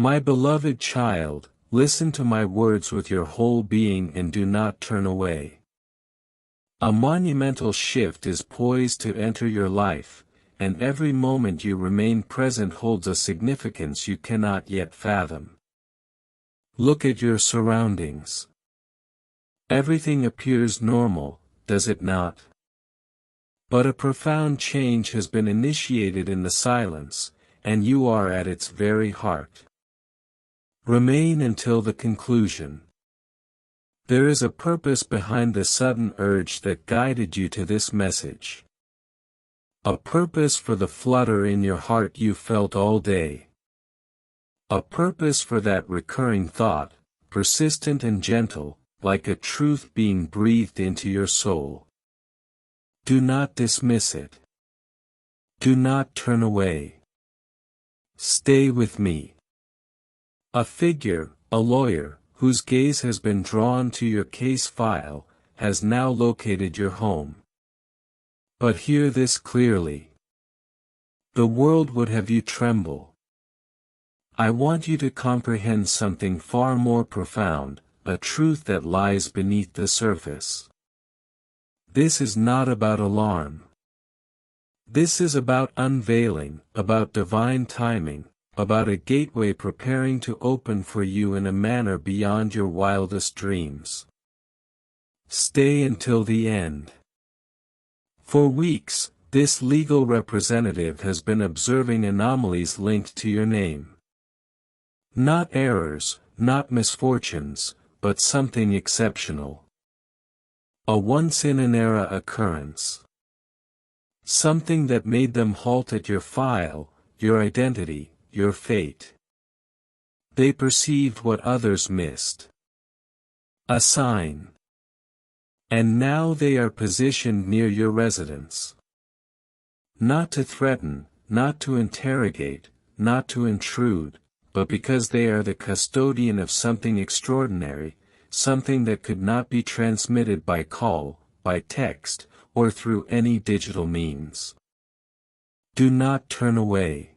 My beloved child, listen to my words with your whole being and do not turn away. A monumental shift is poised to enter your life, and every moment you remain present holds a significance you cannot yet fathom. Look at your surroundings. Everything appears normal, does it not? But a profound change has been initiated in the silence, and you are at its very heart. Remain until the conclusion. There is a purpose behind the sudden urge that guided you to this message. A purpose for the flutter in your heart you felt all day. A purpose for that recurring thought, persistent and gentle, like a truth being breathed into your soul. Do not dismiss it. Do not turn away. Stay with me. A figure, a lawyer, whose gaze has been drawn to your case file, has now located your home. But hear this clearly. The world would have you tremble. I want you to comprehend something far more profound, a truth that lies beneath the surface. This is not about alarm. This is about unveiling, about divine timing, about a gateway preparing to open for you in a manner beyond your wildest dreams. Stay until the end. For weeks, this legal representative has been observing anomalies linked to your name. Not errors, not misfortunes, but something exceptional. A once-in-an-era occurrence. Something that made them halt at your file, your identity, your fate. They perceived what others missed. A sign. And now they are positioned near your residence. Not to threaten, not to interrogate, not to intrude, but because they are the custodian of something extraordinary, something that could not be transmitted by call, by text, or through any digital means. Do not turn away.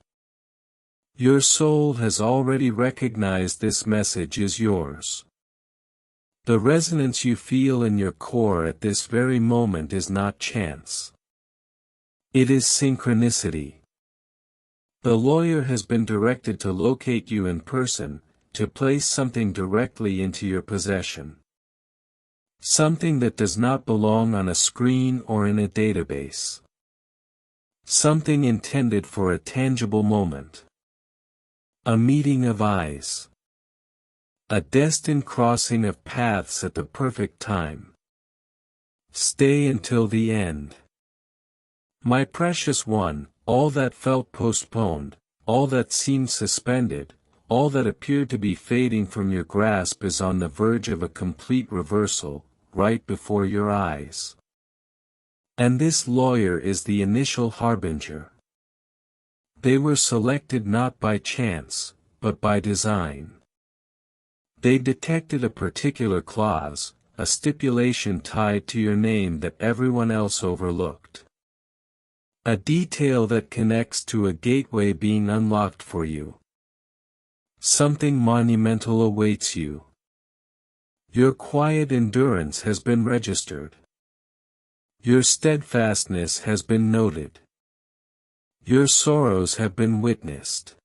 Your soul has already recognized this message is yours. The resonance you feel in your core at this very moment is not chance. It is synchronicity. The lawyer has been directed to locate you in person, to place something directly into your possession. Something that does not belong on a screen or in a database. Something intended for a tangible moment. A meeting of eyes. A destined crossing of paths at the perfect time. Stay until the end. My precious one, all that felt postponed, all that seemed suspended, all that appeared to be fading from your grasp is on the verge of a complete reversal, right before your eyes. And this lawyer is the initial harbinger. They were selected not by chance, but by design. They detected a particular clause, a stipulation tied to your name that everyone else overlooked. A detail that connects to a gateway being unlocked for you. Something monumental awaits you. Your quiet endurance has been registered. Your steadfastness has been noted. Your sorrows have been witnessed.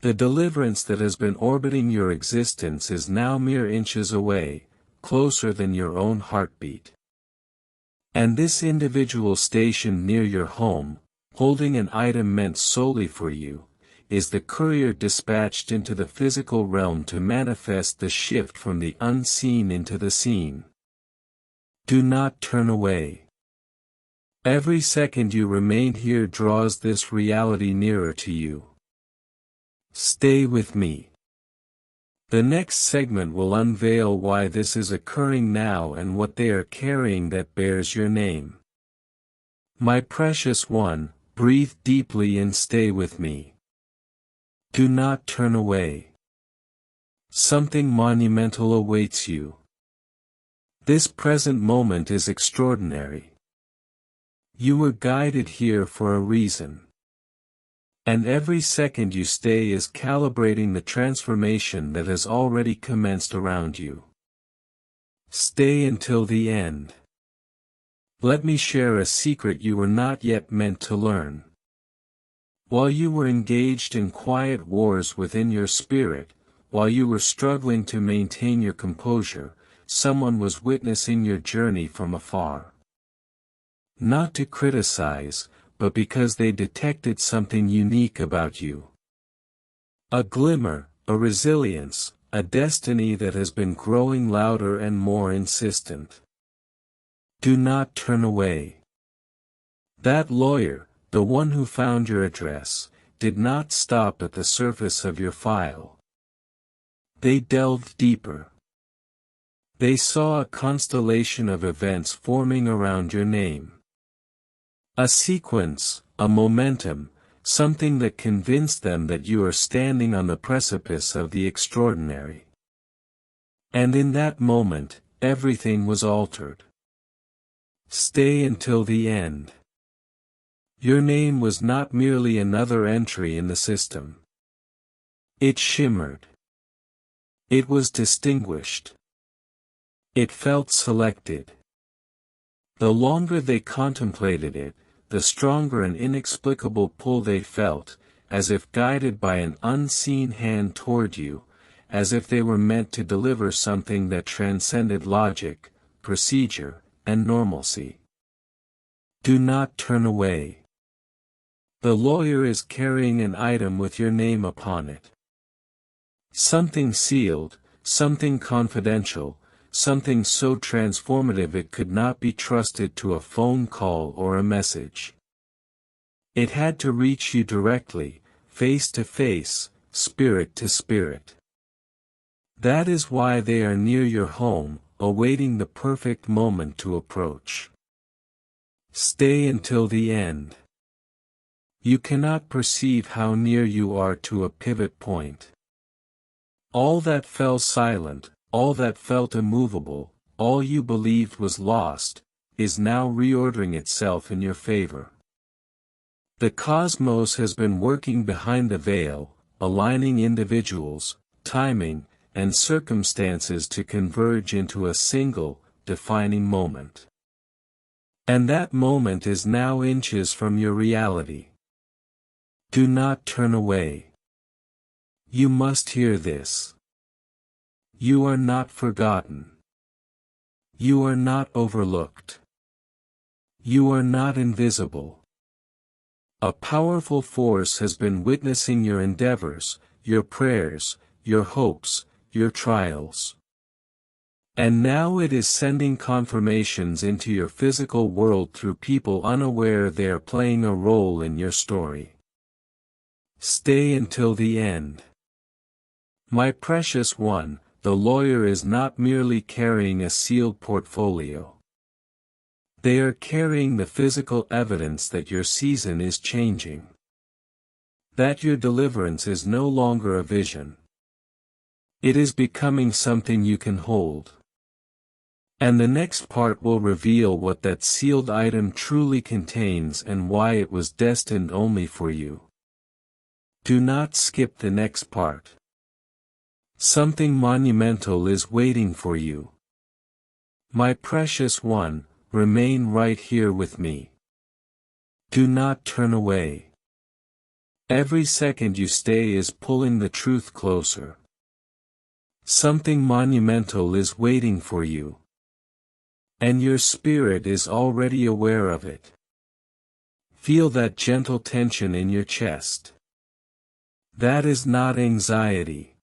The deliverance that has been orbiting your existence is now mere inches away, closer than your own heartbeat. And this individual stationed near your home, holding an item meant solely for you, is the courier dispatched into the physical realm to manifest the shift from the unseen into the seen. Do not turn away. Every second you remain here draws this reality nearer to you. Stay with me. The next segment will unveil why this is occurring now and what they are carrying that bears your name. My precious one, breathe deeply and stay with me. Do not turn away. Something monumental awaits you. This present moment is extraordinary. You were guided here for a reason. And every second you stay is calibrating the transformation that has already commenced around you. Stay until the end. Let me share a secret you were not yet meant to learn. While you were engaged in quiet wars within your spirit, while you were struggling to maintain your composure, someone was witnessing your journey from afar. Not to criticize, but because they detected something unique about you. A glimmer, a resilience, a destiny that has been growing louder and more insistent. Do not turn away. That lawyer, the one who found your address, did not stop at the surface of your file. They delved deeper. They saw a constellation of events forming around your name. A sequence, a momentum, something that convinced them that you are standing on the precipice of the extraordinary. And in that moment, everything was altered. Stay until the end. Your name was not merely another entry in the system. It shimmered. It was distinguished. It felt selected. The longer they contemplated it, the stronger an inexplicable pull they felt, as if guided by an unseen hand toward you, as if they were meant to deliver something that transcended logic, procedure, and normalcy. Do not turn away. The lawyer is carrying an item with your name upon it. Something sealed, something confidential, something so transformative it could not be trusted to a phone call or a message. It had to reach you directly, face to face, spirit to spirit. That is why they are near your home, awaiting the perfect moment to approach. Stay until the end. You cannot perceive how near you are to a pivot point. All that fell silent, all that felt immovable, all you believed was lost, is now reordering itself in your favor. The cosmos has been working behind the veil, aligning individuals, timing, and circumstances to converge into a single, defining moment. And that moment is now inches from your reality. Do not turn away. You must hear this. You are not forgotten. You are not overlooked. You are not invisible. A powerful force has been witnessing your endeavors, your prayers, your hopes, your trials. And now it is sending confirmations into your physical world through people unaware they are playing a role in your story. Stay until the end. My precious one, the lawyer is not merely carrying a sealed portfolio. They are carrying the physical evidence that your season is changing. That your deliverance is no longer a vision. It is becoming something you can hold. And the next part will reveal what that sealed item truly contains and why it was destined only for you. Do not skip the next part. Something monumental is waiting for you. My precious one, remain right here with me. Do not turn away. Every second you stay is pulling the truth closer. Something monumental is waiting for you. And your spirit is already aware of it. Feel that gentle tension in your chest. That is not anxiety.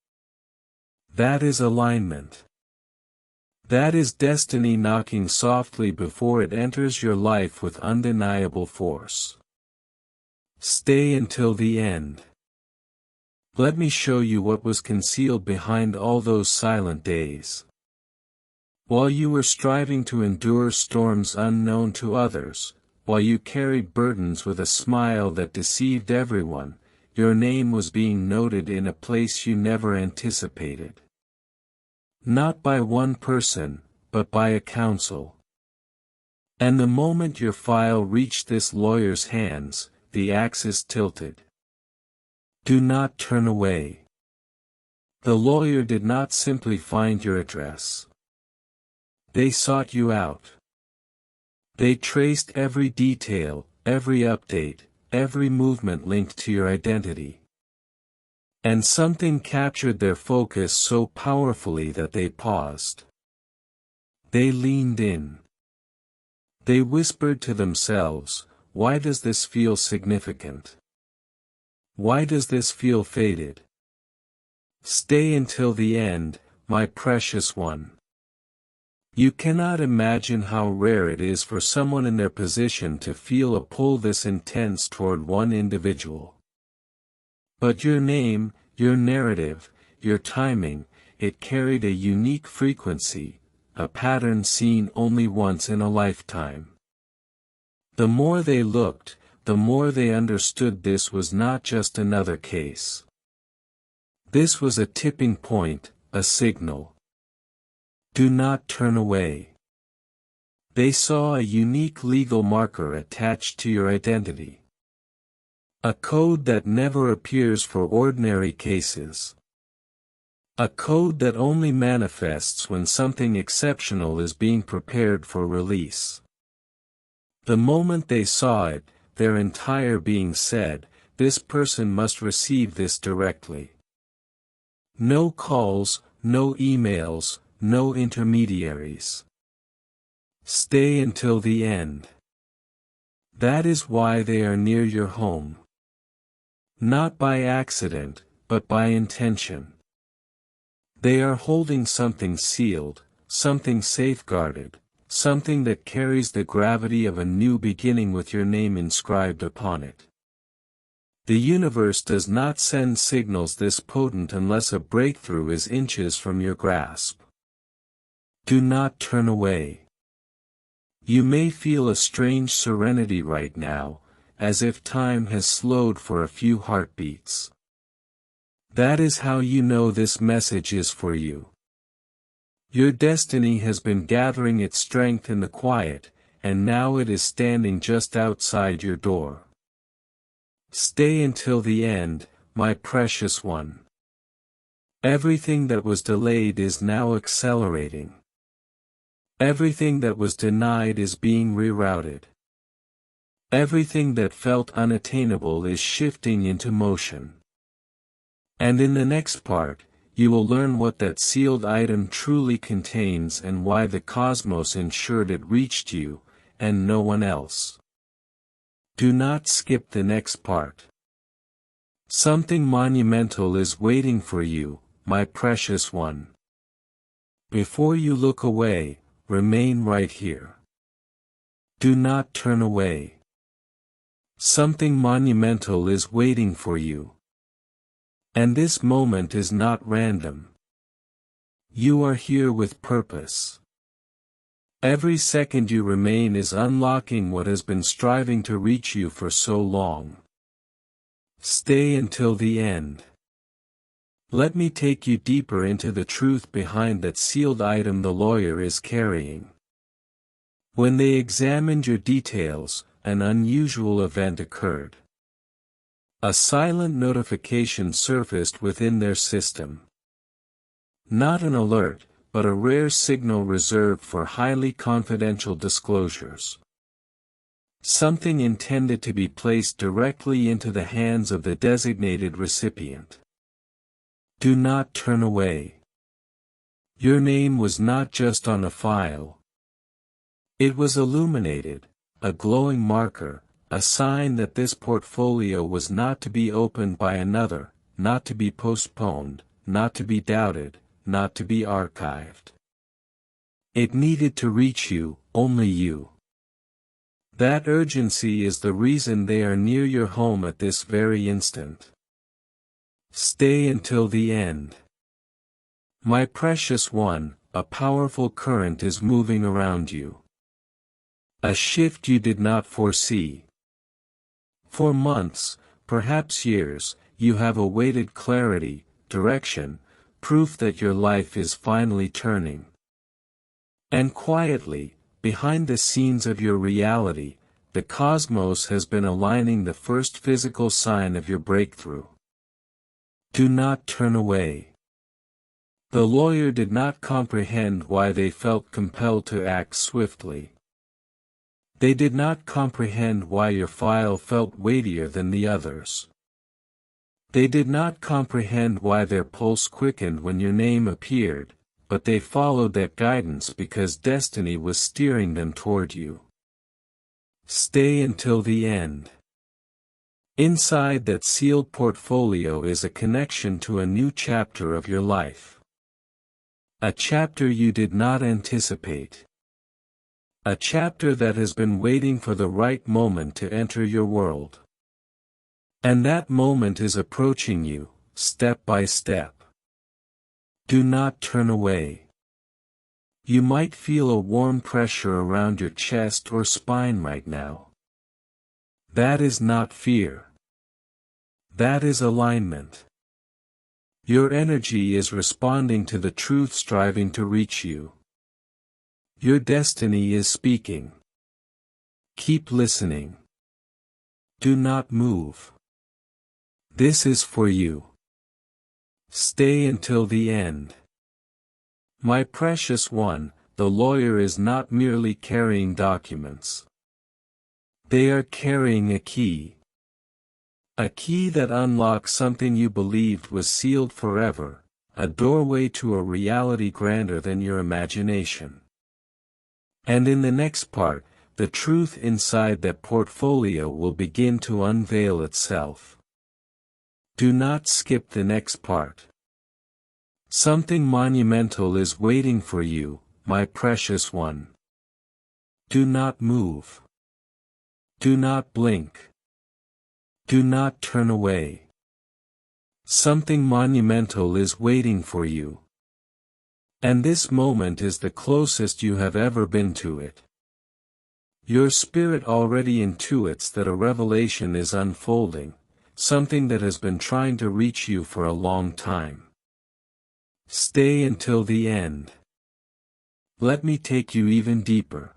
That is alignment. That is destiny knocking softly before it enters your life with undeniable force. Stay until the end. Let me show you what was concealed behind all those silent days. While you were striving to endure storms unknown to others, while you carried burdens with a smile that deceived everyone, your name was being noted in a place you never anticipated. Not by one person, but by a council. And the moment your file reached this lawyer's hands, the axis tilted. Do not turn away. The lawyer did not simply find your address. They sought you out. They traced every detail, every update, every movement linked to your identity. And something captured their focus so powerfully that they paused. They leaned in. They whispered to themselves, "Why does this feel significant? Why does this feel fated? Stay until the end, my precious one." You cannot imagine how rare it is for someone in their position to feel a pull this intense toward one individual. But your name, your narrative, your timing, it carried a unique frequency, a pattern seen only once in a lifetime. The more they looked, the more they understood this was not just another case. This was a tipping point, a signal. Do not turn away. They saw a unique legal marker attached to your identity. A code that never appears for ordinary cases. A code that only manifests when something exceptional is being prepared for release. The moment they saw it, their entire being said, "This person must receive this directly." No calls, no emails, no intermediaries. Stay until the end. That is why they are near your home. Not by accident, but by intention. They are holding something sealed, something safeguarded, something that carries the gravity of a new beginning with your name inscribed upon it. The universe does not send signals this potent unless a breakthrough is inches from your grasp. Do not turn away. You may feel a strange serenity right now, as if time has slowed for a few heartbeats. That is how you know this message is for you. Your destiny has been gathering its strength in the quiet, and now it is standing just outside your door. Stay until the end, my precious one. Everything that was delayed is now accelerating. Everything that was denied is being rerouted. Everything that felt unattainable is shifting into motion. And in the next part, you will learn what that sealed item truly contains and why the cosmos ensured it reached you, and no one else. Do not skip the next part. Something monumental is waiting for you, my precious one. Before you look away, remain right here. Do not turn away. Something monumental is waiting for you. And this moment is not random. You are here with purpose. Every second you remain is unlocking what has been striving to reach you for so long. Stay until the end. Let me take you deeper into the truth behind that sealed item the lawyer is carrying. When they examined your details, an unusual event occurred. A silent notification surfaced within their system. Not an alert, but a rare signal reserved for highly confidential disclosures. Something intended to be placed directly into the hands of the designated recipient. Do not turn away. Your name was not just on a file. It was illuminated, a glowing marker, a sign that this portfolio was not to be opened by another, not to be postponed, not to be doubted, not to be archived. It needed to reach you, only you. That urgency is the reason they are near your home at this very instant. Stay until the end. My precious one, a powerful current is moving around you. A shift you did not foresee. For months, perhaps years, you have awaited clarity, direction, proof that your life is finally turning. And quietly, behind the scenes of your reality, the cosmos has been aligning the first physical sign of your breakthrough. Do not turn away. The lawyer did not comprehend why they felt compelled to act swiftly. They did not comprehend why your file felt weightier than the others. They did not comprehend why their pulse quickened when your name appeared, but they followed that guidance because destiny was steering them toward you. Stay until the end. Inside that sealed portfolio is a connection to a new chapter of your life. A chapter you did not anticipate. A chapter that has been waiting for the right moment to enter your world. And that moment is approaching you, step by step. Do not turn away. You might feel a warm pressure around your chest or spine right now. That is not fear. That is alignment. Your energy is responding to the truth striving to reach you. Your destiny is speaking. Keep listening. Do not move. This is for you. Stay until the end. My precious one, the lawyer is not merely carrying documents. They are carrying a key. A key that unlocks something you believed was sealed forever, a doorway to a reality grander than your imagination. And in the next part, the truth inside that portfolio will begin to unveil itself. Do not skip the next part. Something monumental is waiting for you, my precious one. Do not move. Do not blink. Do not turn away. Something monumental is waiting for you. And this moment is the closest you have ever been to it. Your spirit already intuits that a revelation is unfolding, something that has been trying to reach you for a long time. Stay until the end. Let me take you even deeper.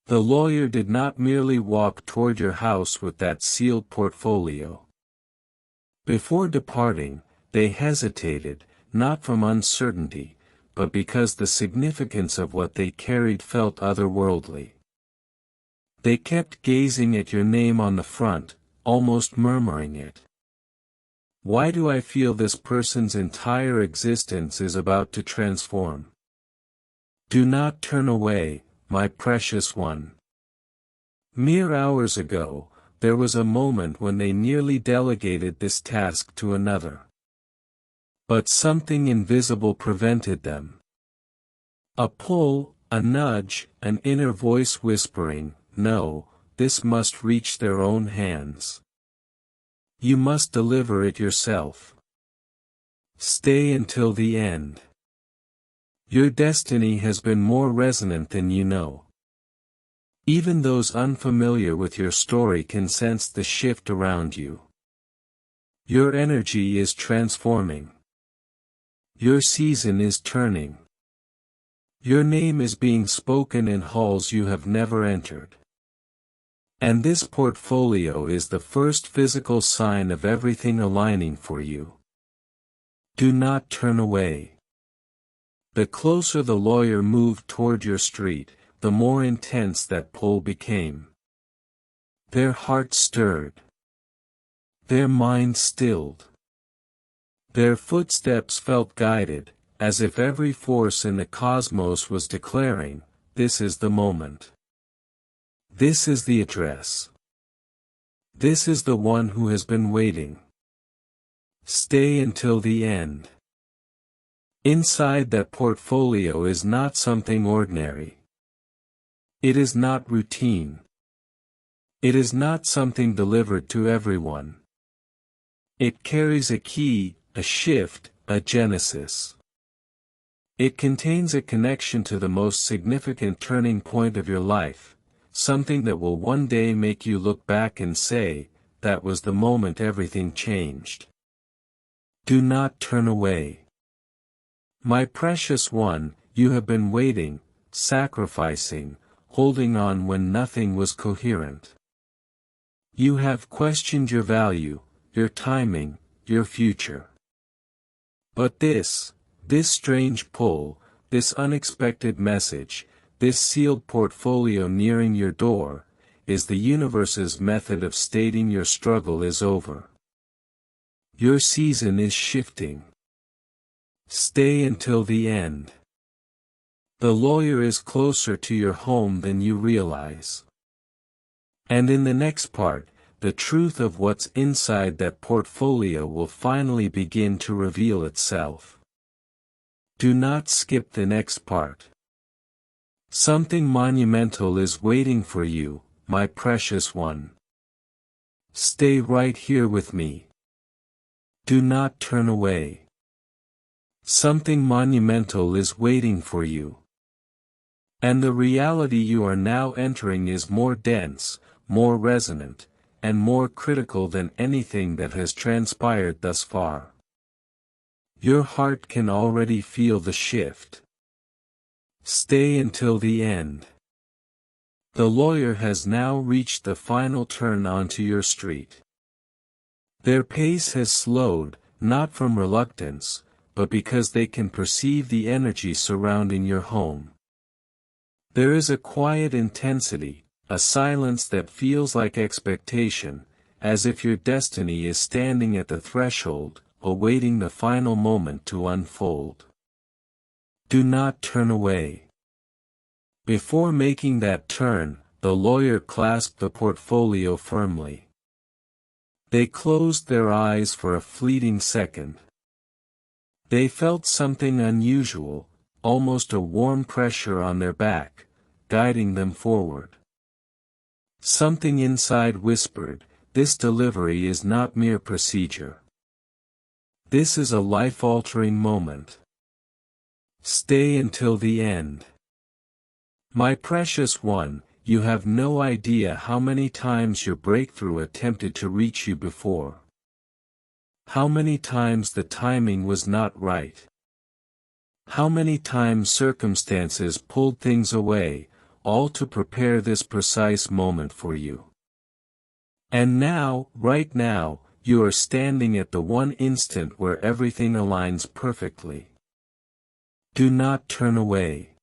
The lawyer did not merely walk toward your house with that sealed portfolio. Before departing, they hesitated, not from uncertainty, but because the significance of what they carried felt otherworldly. They kept gazing at your name on the front, almost murmuring it. Why do I feel this person's entire existence is about to transform? Do not turn away, my precious one. Mere hours ago, there was a moment when they nearly delegated this task to another. But something invisible prevented them. A pull, a nudge, an inner voice whispering, "No, this must reach their own hands. You must deliver it yourself. Stay until the end. Your destiny has been more resonant than you know. Even those unfamiliar with your story can sense the shift around you. Your energy is transforming. Your season is turning. Your name is being spoken in halls you have never entered. And this portfolio is the first physical sign of everything aligning for you. Do not turn away. The closer the lawyer moved toward your street, the more intense that pull became. Their hearts stirred. Their minds stilled. Their footsteps felt guided, as if every force in the cosmos was declaring, "This is the moment. This is the address. This is the one who has been waiting. Stay until the end." Inside that portfolio is not something ordinary. It is not routine. It is not something delivered to everyone. It carries a key, a shift, a genesis. It contains a connection to the most significant turning point of your life, something that will one day make you look back and say, "That was the moment everything changed." Do not turn away. My precious one, you have been waiting, sacrificing, holding on when nothing was coherent. You have questioned your value, your timing, your future. But this strange pull, this unexpected message, this sealed portfolio nearing your door, is the universe's method of stating your struggle is over. Your season is shifting. Stay until the end. The lawyer is closer to your home than you realize. And in the next part, the truth of what's inside that portfolio will finally begin to reveal itself. Do not skip the next part. Something monumental is waiting for you, my precious one. Stay right here with me. Do not turn away. Something monumental is waiting for you. And the reality you are now entering is more dense, more resonant, and more critical than anything that has transpired thus far. Your heart can already feel the shift. Stay until the end. The lawyer has now reached the final turn onto your street. Their pace has slowed, not from reluctance, but because they can perceive the energy surrounding your home. There is a quiet intensity, a silence that feels like expectation, as if your destiny is standing at the threshold, awaiting the final moment to unfold. Do not turn away. Before making that turn, the lawyer clasped the portfolio firmly. They closed their eyes for a fleeting second. They felt something unusual, almost a warm pressure on their back, guiding them forward. Something inside whispered, "This delivery is not mere procedure. This is a life-altering moment. Stay until the end." My precious one, you have no idea how many times your breakthrough attempted to reach you before. How many times the timing was not right. How many times circumstances pulled things away, all to prepare this precise moment for you. And now, right now, you are standing at the one instant where everything aligns perfectly. Do not turn away.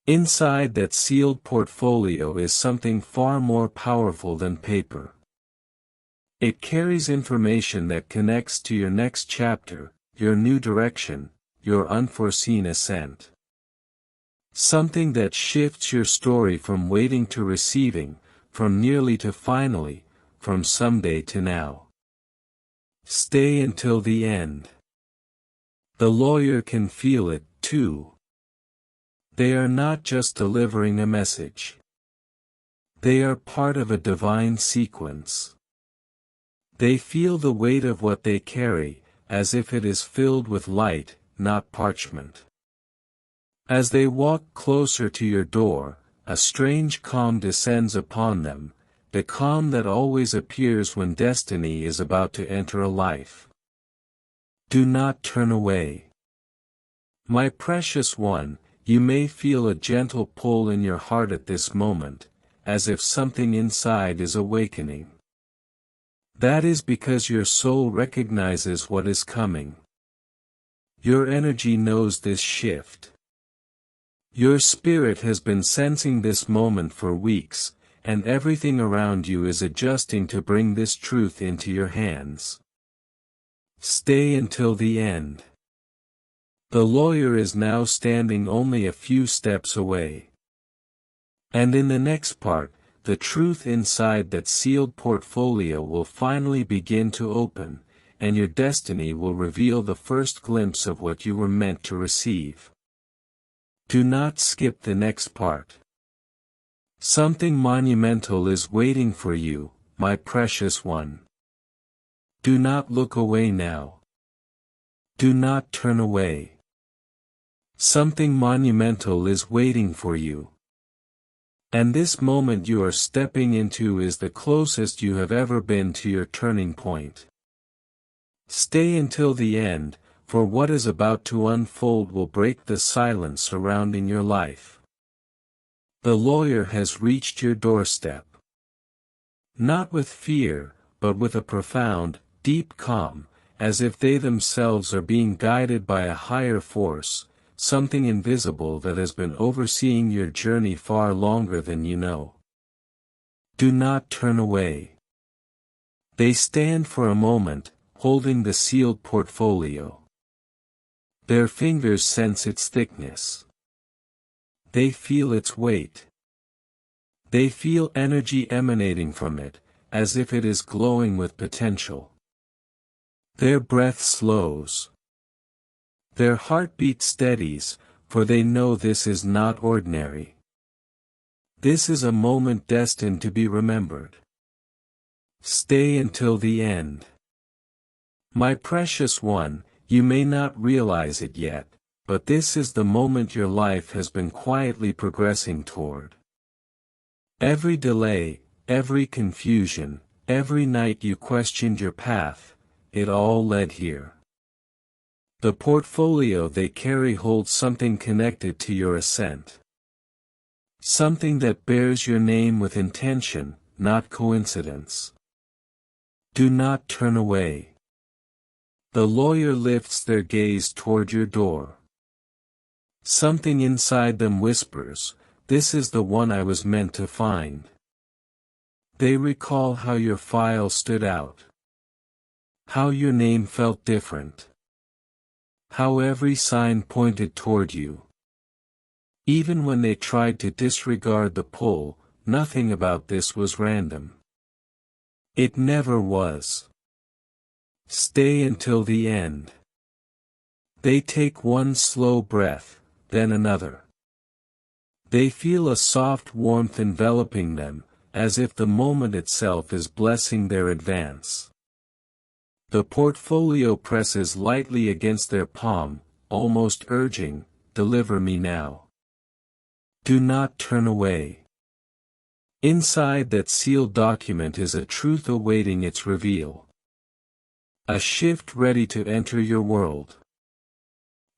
Inside that sealed portfolio is something far more powerful than paper. It carries information that connects to your next chapter, your new direction, your unforeseen ascent. Something that shifts your story from waiting to receiving, from nearly to finally, from someday to now. Stay until the end. The lawyer can feel it, too. They are not just delivering a message. They are part of a divine sequence. They feel the weight of what they carry, as if it is filled with light, not parchment. As they walk closer to your door, a strange calm descends upon them, the calm that always appears when destiny is about to enter a life. Do not turn away. My precious one, you may feel a gentle pull in your heart at this moment, as if something inside is awakening. That is because your soul recognizes what is coming. Your energy knows this shift. Your spirit has been sensing this moment for weeks, and everything around you is adjusting to bring this truth into your hands. Stay until the end. The lawyer is now standing only a few steps away. And in the next part, the truth inside that sealed portfolio will finally begin to open, and your destiny will reveal the first glimpse of what you were meant to receive. Do not skip the next part. Something monumental is waiting for you, my precious one. Do not look away now. Do not turn away. Something monumental is waiting for you. And this moment you are stepping into is the closest you have ever been to your turning point. Stay until the end, for what is about to unfold will break the silence surrounding your life. The lawyer has reached your doorstep. Not with fear, but with a profound, deep calm, as if they themselves are being guided by a higher force, something invisible that has been overseeing your journey far longer than you know. Do not turn away. They stand for a moment, holding the sealed portfolio. Their fingers sense its thickness. They feel its weight. They feel energy emanating from it, as if it is glowing with potential. Their breath slows. Their heartbeat steadies, for they know this is not ordinary. This is a moment destined to be remembered. Stay until the end. My precious one, you may not realize it yet, but this is the moment your life has been quietly progressing toward. Every delay, every confusion, every night you questioned your path, it all led here. The portfolio they carry holds something connected to your ascent. Something that bears your name with intention, not coincidence. Do not turn away. The lawyer lifts their gaze toward your door. Something inside them whispers, "This is the one I was meant to find." They recall how your file stood out. How your name felt different. How every sign pointed toward you. Even when they tried to disregard the pull, nothing about this was random. It never was. Stay until the end. They take one slow breath, then another. They feel a soft warmth enveloping them, as if the moment itself is blessing their advance. The portfolio presses lightly against their palm, almost urging, "Deliver me now. Do not turn away." Inside that sealed document is a truth awaiting its reveal. A shift ready to enter your world.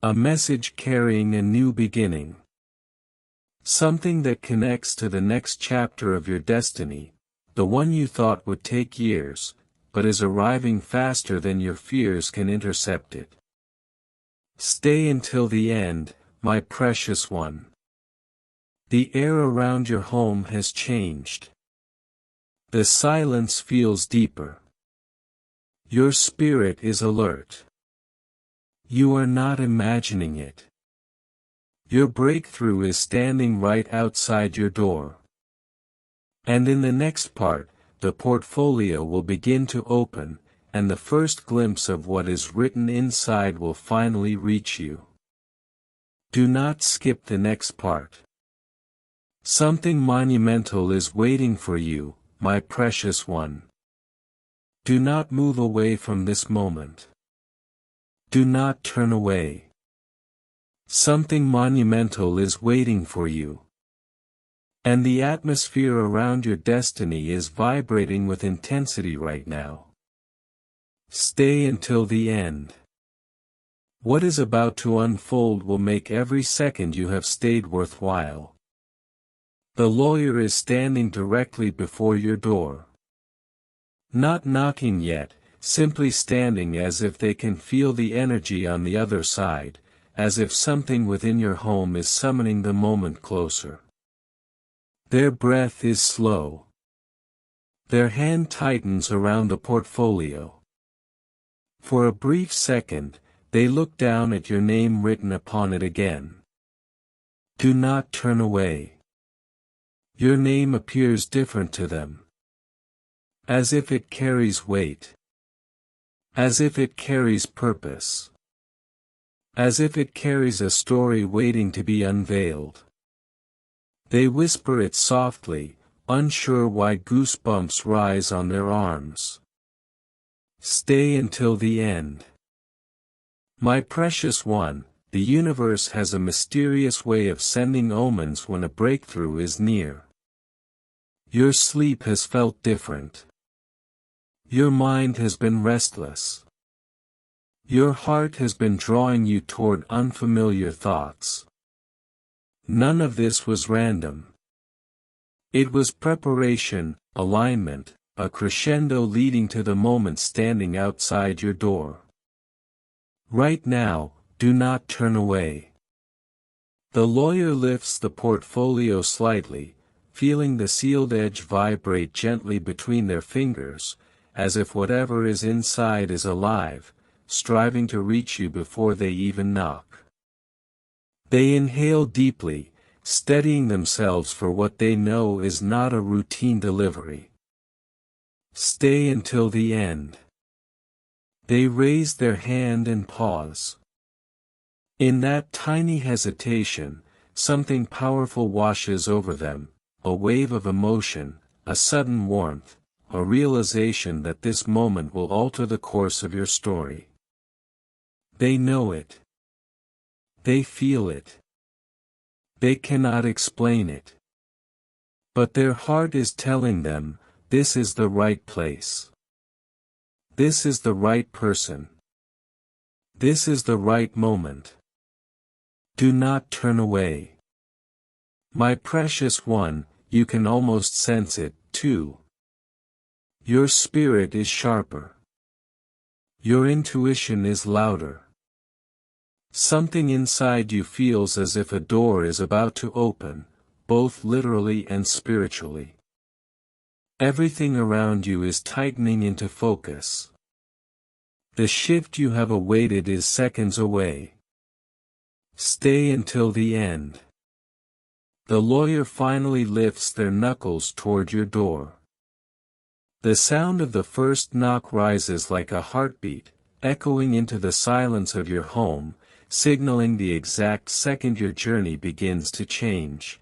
A message carrying a new beginning. Something that connects to the next chapter of your destiny, the one you thought would take years, but is arriving faster than your fears can intercept it. Stay until the end, my precious one. The air around your home has changed. The silence feels deeper. Your spirit is alert. You are not imagining it. Your breakthrough is standing right outside your door. And in the next part, the portfolio will begin to open, and the first glimpse of what is written inside will finally reach you. Do not skip the next part. Something monumental is waiting for you, my precious one. Do not move away from this moment. Do not turn away. Something monumental is waiting for you. And the atmosphere around your destiny is vibrating with intensity right now. Stay until the end. What is about to unfold will make every second you have stayed worthwhile. The lawyer is standing directly before your door. Not knocking yet, simply standing as if they can feel the energy on the other side, as if something within your home is summoning the moment closer. Their breath is slow. Their hand tightens around the portfolio. For a brief second, they look down at your name written upon it again. Do not turn away. Your name appears different to them. As if it carries weight. As if it carries purpose. As if it carries a story waiting to be unveiled. They whisper it softly, unsure why goosebumps rise on their arms. Stay until the end. My precious one, the universe has a mysterious way of sending omens when a breakthrough is near. Your sleep has felt different. Your mind has been restless. Your heart has been drawing you toward unfamiliar thoughts. None of this was random. It was preparation, alignment, a crescendo leading to the moment standing outside your door. Right now, do not turn away. The lawyer lifts the portfolio slightly, feeling the sealed edge vibrate gently between their fingers, as if whatever is inside is alive, striving to reach you before they even knock. They inhale deeply, steadying themselves for what they know is not a routine delivery. Stay until the end. They raise their hand and pause. In that tiny hesitation, something powerful washes over them, a wave of emotion, a sudden warmth, a realization that this moment will alter the course of your story. They know it. They feel it. They cannot explain it. But their heart is telling them, this is the right place. This is the right person. This is the right moment. Do not turn away. My precious one, you can almost sense it, too. Your spirit is sharper. Your intuition is louder. Something inside you feels as if a door is about to open, both literally and spiritually. Everything around you is tightening into focus. The shift you have awaited is seconds away. Stay until the end. The lawyer finally lifts their knuckles toward your door. The sound of the first knock rises like a heartbeat, echoing into the silence of your home, signaling the exact second your journey begins to change.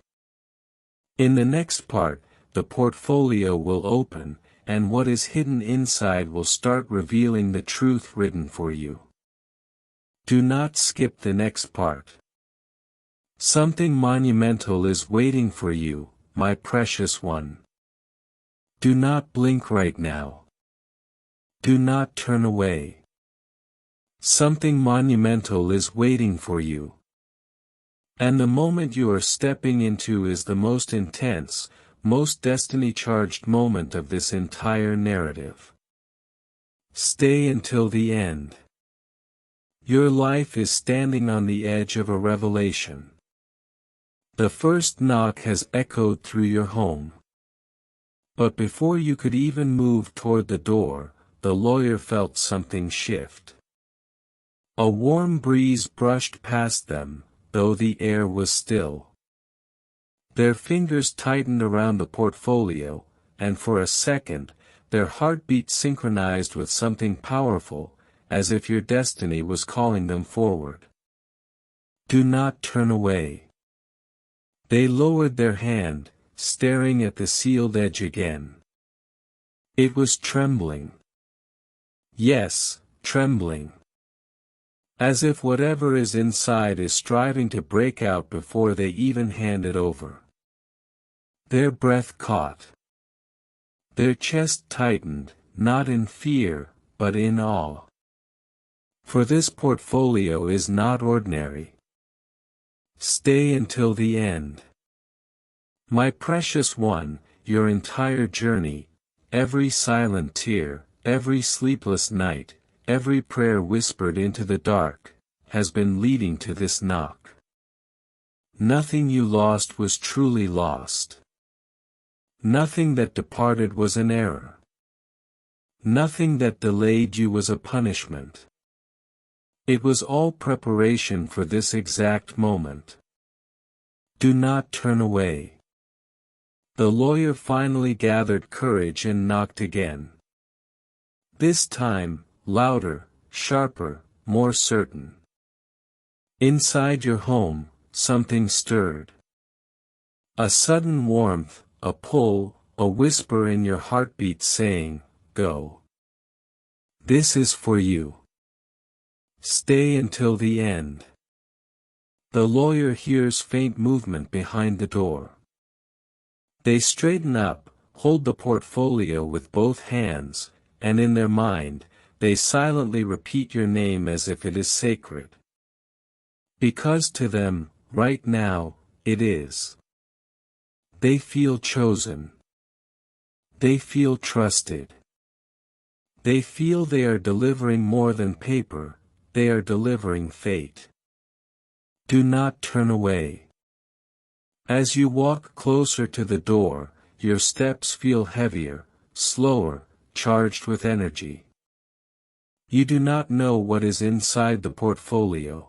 In the next part, the portfolio will open, and what is hidden inside will start revealing the truth written for you. Do not skip the next part. Something monumental is waiting for you, my precious one. Do not blink right now. Do not turn away. Something monumental is waiting for you. And the moment you are stepping into is the most intense, most destiny-charged moment of this entire narrative. Stay until the end. Your life is standing on the edge of a revelation. The first knock has echoed through your home. But before you could even move toward the door, the lawyer felt something shift. A warm breeze brushed past them, though the air was still. Their fingers tightened around the portfolio, and for a second, their heartbeat synchronized with something powerful, as if your destiny was calling them forward. Do not turn away. They lowered their hand, staring at the sealed edge again. It was trembling. Yes, trembling. As if whatever is inside is striving to break out before they even hand it over. Their breath caught. Their chest tightened, not in fear, but in awe. For this portfolio is not ordinary. Stay until the end. My precious one, your entire journey, every silent tear, every sleepless night, every prayer whispered into the dark, has been leading to this knock. Nothing you lost was truly lost. Nothing that departed was an error. Nothing that delayed you was a punishment. It was all preparation for this exact moment. Do not turn away. The lawyer finally gathered courage and knocked again. This time, louder, sharper, more certain. Inside your home, something stirred. A sudden warmth, a pull, a whisper in your heartbeat saying, "Go. This is for you. Stay until the end." The lawyer hears faint movement behind the door. They straighten up, hold the portfolio with both hands, and in their mind, they silently repeat your name as if it is sacred. Because to them, right now, it is. They feel chosen. They feel trusted. They feel they are delivering more than paper, they are delivering fate. Do not turn away. As you walk closer to the door, your steps feel heavier, slower, charged with energy. You do not know what is inside the portfolio.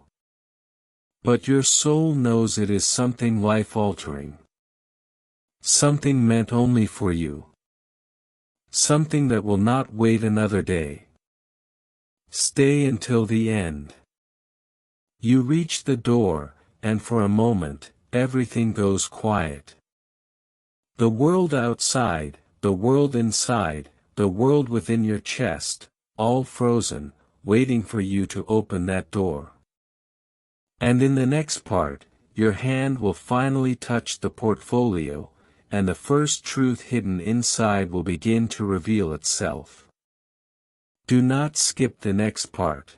But your soul knows it is something life-altering. Something meant only for you. Something that will not wait another day. Stay until the end. You reach the door, and for a moment, everything goes quiet. The world outside, the world inside, the world within your chest, all frozen, waiting for you to open that door. And in the next part, your hand will finally touch the portfolio, and the first truth hidden inside will begin to reveal itself. Do not skip the next part.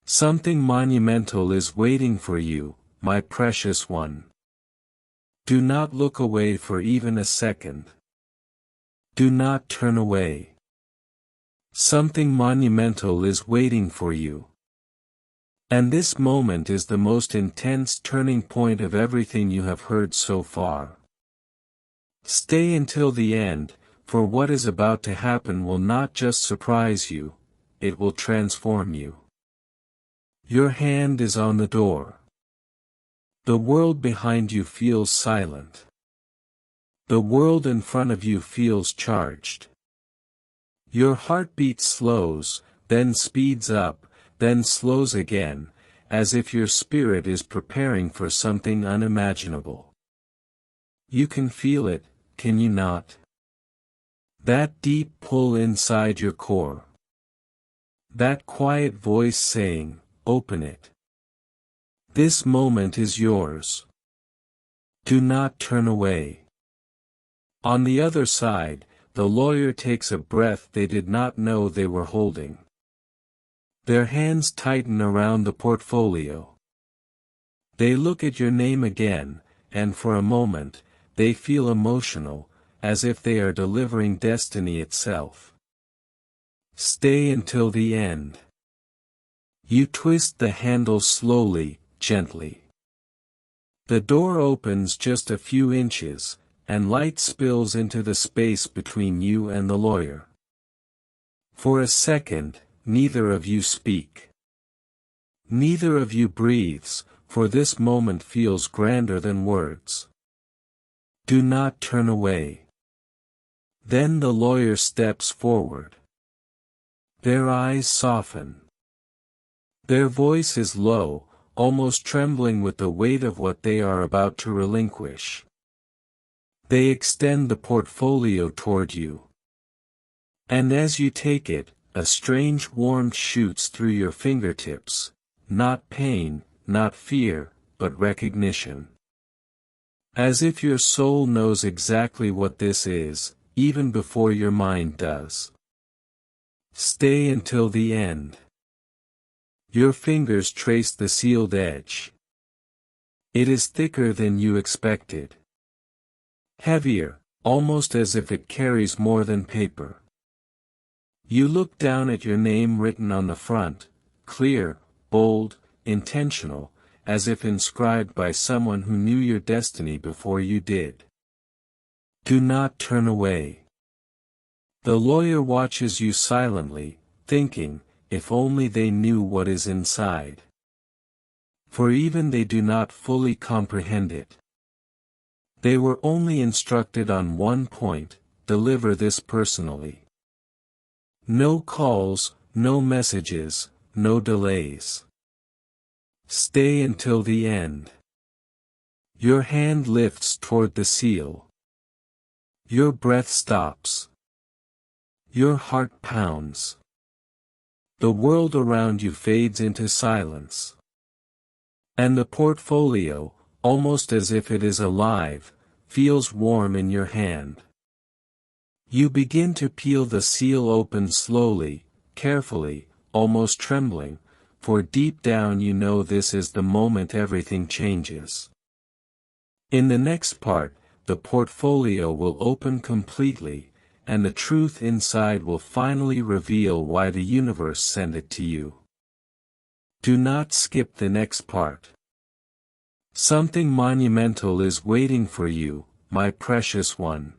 Something monumental is waiting for you, my precious one. Do not look away for even a second. Do not turn away. Something monumental is waiting for you. And this moment is the most intense turning point of everything you have heard so far. Stay until the end, for what is about to happen will not just surprise you, it will transform you. Your hand is on the door. The world behind you feels silent. The world in front of you feels charged. Your heartbeat slows, then speeds up, then slows again, as if your spirit is preparing for something unimaginable. You can feel it, can you not? That deep pull inside your core. That quiet voice saying, open it. This moment is yours. Do not turn away. On the other side, the lawyer takes a breath they did not know they were holding. Their hands tighten around the portfolio. They look at your name again, and for a moment, they feel emotional, as if they are delivering destiny itself. Stay until the end. You twist the handle slowly, gently. The door opens just a few inches, and light spills into the space between you and the lawyer. For a second, neither of you speak. Neither of you breathes, for this moment feels grander than words. Do not turn away. Then the lawyer steps forward. Their eyes soften. Their voice is low, almost trembling with the weight of what they are about to relinquish. They extend the portfolio toward you. And as you take it, a strange warmth shoots through your fingertips, not pain, not fear, but recognition. As if your soul knows exactly what this is, even before your mind does. Stay until the end. Your fingers trace the sealed edge. It is thicker than you expected. Heavier, almost as if it carries more than paper. You look down at your name written on the front, clear, bold, intentional, as if inscribed by someone who knew your destiny before you did. Do not turn away. The lawyer watches you silently, thinking, if only they knew what is inside. For even they do not fully comprehend it. They were only instructed on one point, deliver this personally. No calls, no messages, no delays. Stay until the end. Your hand lifts toward the seal. Your breath stops. Your heart pounds. The world around you fades into silence. And the portfolio, almost as if it is alive, feels warm in your hand. You begin to peel the seal open slowly, carefully, almost trembling, for deep down you know this is the moment everything changes. In the next part, the portfolio will open completely, and the truth inside will finally reveal why the universe sent it to you. Do not skip the next part. Something monumental is waiting for you, my precious one.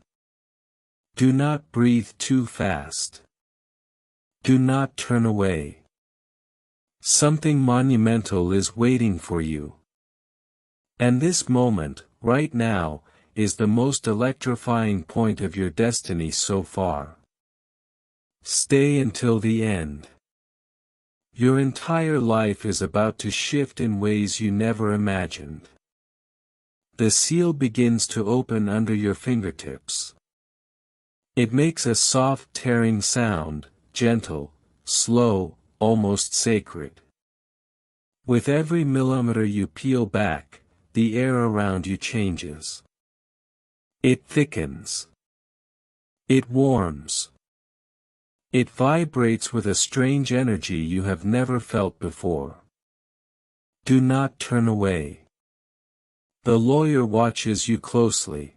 Do not breathe too fast. Do not turn away. Something monumental is waiting for you. And this moment, right now, is the most electrifying point of your destiny so far. Stay until the end. Your entire life is about to shift in ways you never imagined. The seal begins to open under your fingertips. It makes a soft tearing sound, gentle, slow, almost sacred. With every millimeter you peel back, the air around you changes. It thickens. It warms. It vibrates with a strange energy you have never felt before. Do not turn away. The lawyer watches you closely.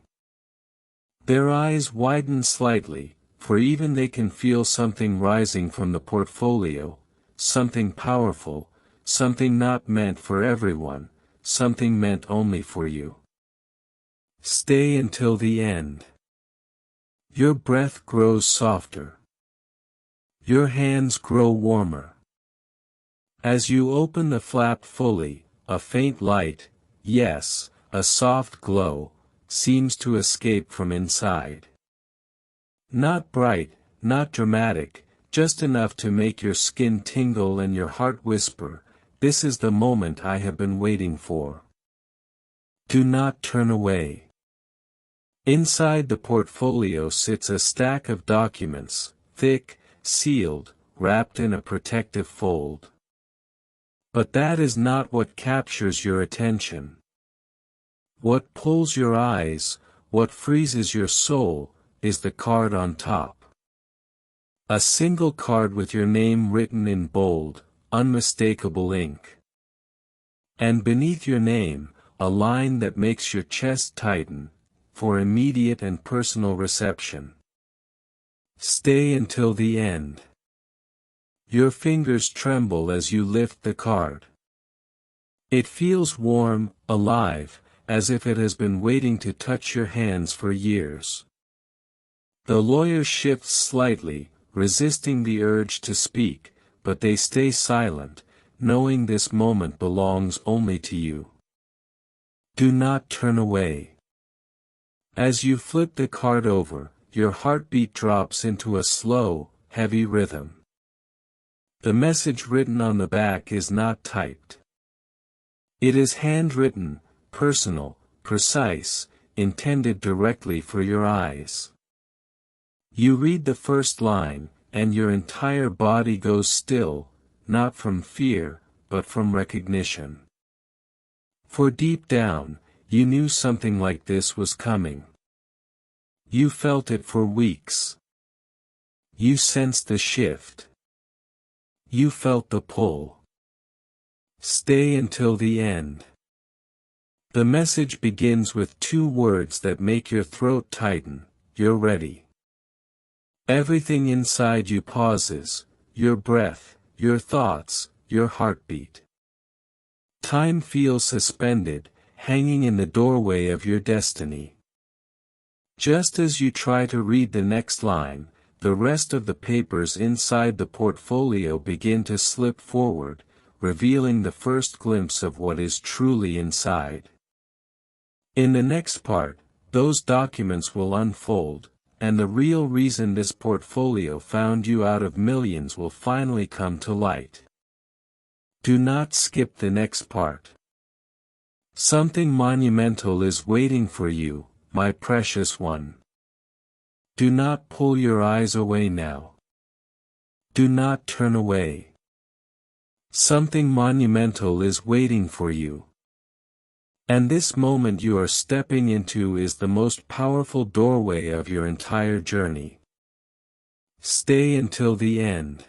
Their eyes widen slightly, for even they can feel something rising from the portfolio, something powerful, something not meant for everyone, something meant only for you. Stay until the end. Your breath grows softer. Your hands grow warmer. As you open the flap fully, a faint light, yes, a soft glow, seems to escape from inside. Not bright, not dramatic, just enough to make your skin tingle and your heart whisper, "This is the moment I have been waiting for." Do not turn away. Inside the portfolio sits a stack of documents, thick, sealed, wrapped in a protective fold. But that is not what captures your attention. What pulls your eyes, what freezes your soul, is the card on top. A single card with your name written in bold, unmistakable ink. And beneath your name, a line that makes your chest tighten, for immediate and personal reception. Stay until the end. Your fingers tremble as you lift the card. It feels warm, alive, as if it has been waiting to touch your hands for years. The lawyer shifts slightly, resisting the urge to speak, but they stay silent, knowing this moment belongs only to you. Do not turn away. As you flip the card over, your heartbeat drops into a slow, heavy rhythm. The message written on the back is not typed. It is handwritten, personal, precise, intended directly for your eyes. You read the first line, and your entire body goes still, not from fear, but from recognition. For deep down, you knew something like this was coming. You felt it for weeks. You sensed the shift. You felt the pull. Stay until the end. The message begins with two words that make your throat tighten: you're ready. Everything inside you pauses, your breath, your thoughts, your heartbeat. Time feels suspended, hanging in the doorway of your destiny. Just as you try to read the next line, the rest of the papers inside the portfolio begin to slip forward, revealing the first glimpse of what is truly inside. In the next part, those documents will unfold, and the real reason this portfolio found you out of millions will finally come to light. Do not skip the next part. Something monumental is waiting for you, my precious one. Do not pull your eyes away now. Do not turn away. Something monumental is waiting for you. And this moment you are stepping into is the most powerful doorway of your entire journey. Stay until the end.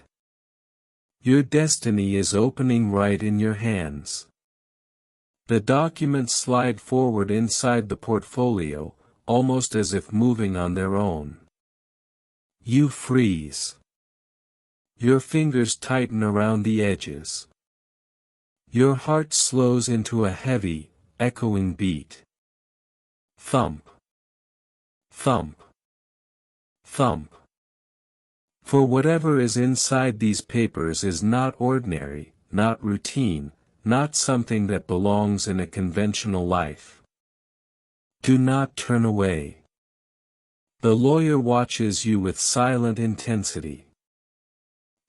Your destiny is opening right in your hands. The documents slide forward inside the portfolio, almost as if moving on their own. You freeze. Your fingers tighten around the edges. Your heart slows into a heavy, echoing beat. Thump. Thump. Thump. For whatever is inside these papers is not ordinary, not routine, not something that belongs in a conventional life. Do not turn away. The lawyer watches you with silent intensity.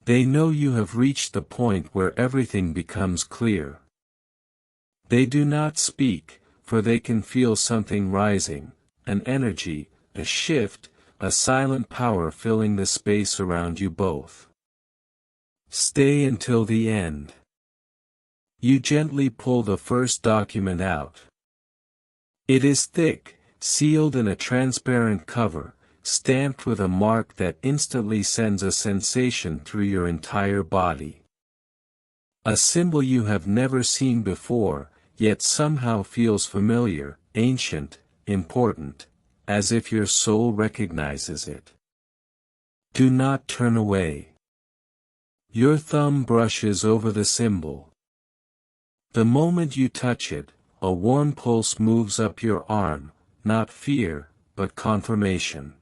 They know you have reached the point where everything becomes clear. They do not speak, for they can feel something rising, an energy, a shift, a silent power filling the space around you both. Stay until the end. You gently pull the first document out. It is thick, sealed in a transparent cover, stamped with a mark that instantly sends a sensation through your entire body. A symbol you have never seen before, yet somehow feels familiar, ancient, important, as if your soul recognizes it. Do not turn away. Your thumb brushes over the symbol. The moment you touch it, a warm pulse moves up your arm, not fear, but confirmation.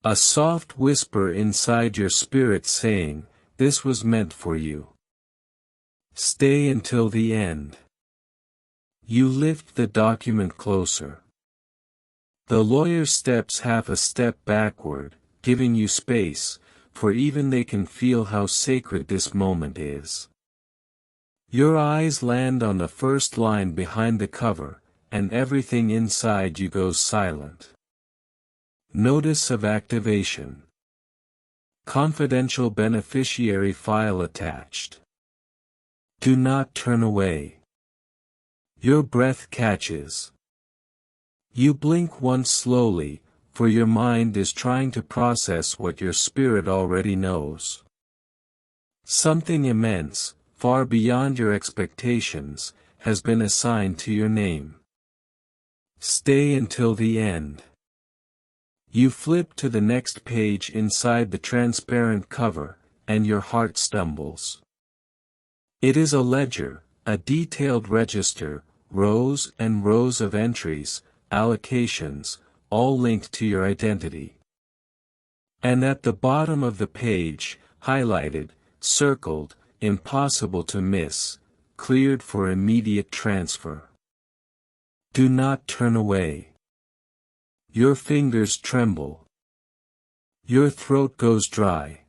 A soft whisper inside your spirit saying, "This was meant for you. Stay until the end." You lift the document closer. The lawyer steps half a step backward, giving you space, for even they can feel how sacred this moment is. Your eyes land on the first line behind the cover, and everything inside you goes silent. Notice of activation. Confidential beneficiary file attached. Do not turn away. Your breath catches. You blink once slowly, for your mind is trying to process what your spirit already knows. Something immense, far beyond your expectations, has been assigned to your name. Stay until the end. You flip to the next page inside the transparent cover, and your heart stumbles. It is a ledger, a detailed register, rows and rows of entries, allocations, all linked to your identity. And at the bottom of the page, highlighted, circled, impossible to miss, cleared for immediate transfer. Do not turn away. Your fingers tremble. Your throat goes dry.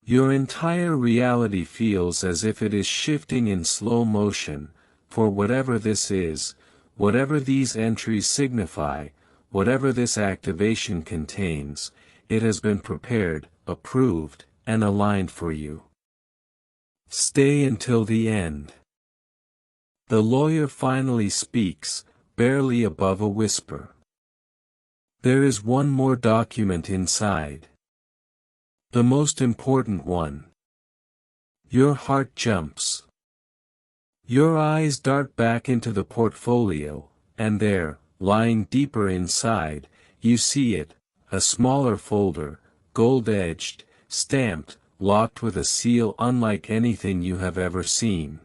Your entire reality feels as if it is shifting in slow motion, for whatever this is, whatever these entries signify, whatever this activation contains, it has been prepared, approved, and aligned for you. Stay until the end. The lawyer finally speaks, barely above a whisper. There is one more document inside. The most important one. Your heart jumps. Your eyes dart back into the portfolio, and there, lying deeper inside, you see it, a smaller folder, gold-edged, stamped, locked with a seal unlike anything you have ever seen.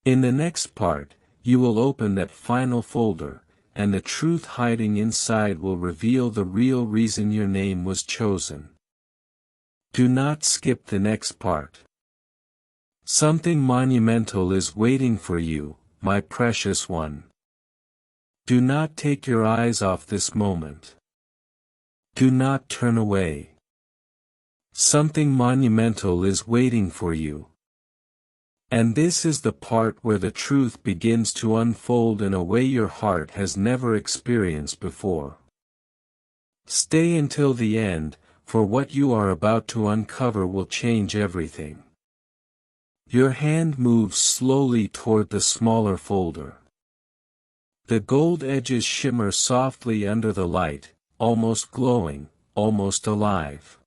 In the next part, you will open that final folder, and the truth hiding inside will reveal the real reason your name was chosen. Do not skip the next part. Something monumental is waiting for you, my precious one. Do not take your eyes off this moment. Do not turn away. Something monumental is waiting for you. And this is the part where the truth begins to unfold in a way your heart has never experienced before. Stay until the end, for what you are about to uncover will change everything. Your hand moves slowly toward the smaller folder. The gold edges shimmer softly under the light, almost glowing, almost alive.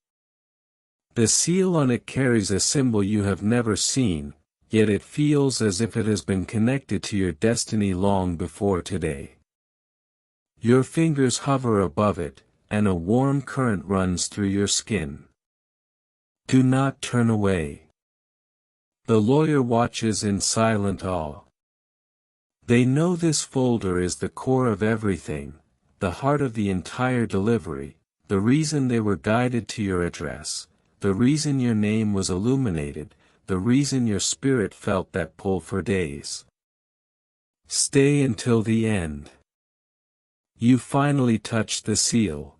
The seal on it carries a symbol you have never seen, yet it feels as if it has been connected to your destiny long before today. Your fingers hover above it, and a warm current runs through your skin. Do not turn away. The lawyer watches in silent awe. They know this folder is the core of everything, the heart of the entire delivery, the reason they were guided to your address, the reason your name was illuminated, the reason your spirit felt that pull for days. Stay until the end. You finally touch the seal.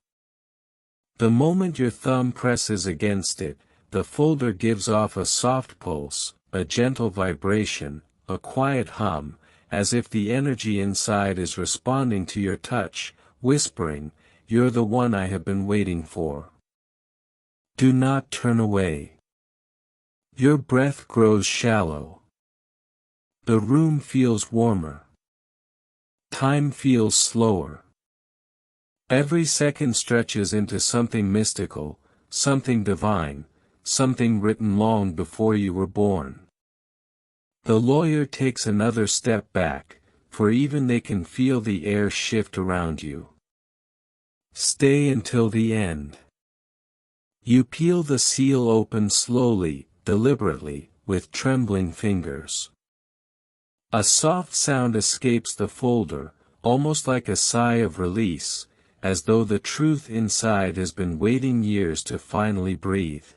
The moment your thumb presses against it, the folder gives off a soft pulse, a gentle vibration, a quiet hum, as if the energy inside is responding to your touch, whispering, "You're the one I have been waiting for." Do not turn away. Your breath grows shallow. The room feels warmer. Time feels slower. Every second stretches into something mystical, something divine, something written long before you were born. The lawyer takes another step back, for even they can feel the air shift around you. Stay until the end. You peel the seal open slowly, deliberately, with trembling fingers. A soft sound escapes the folder, almost like a sigh of release, as though the truth inside has been waiting years to finally breathe.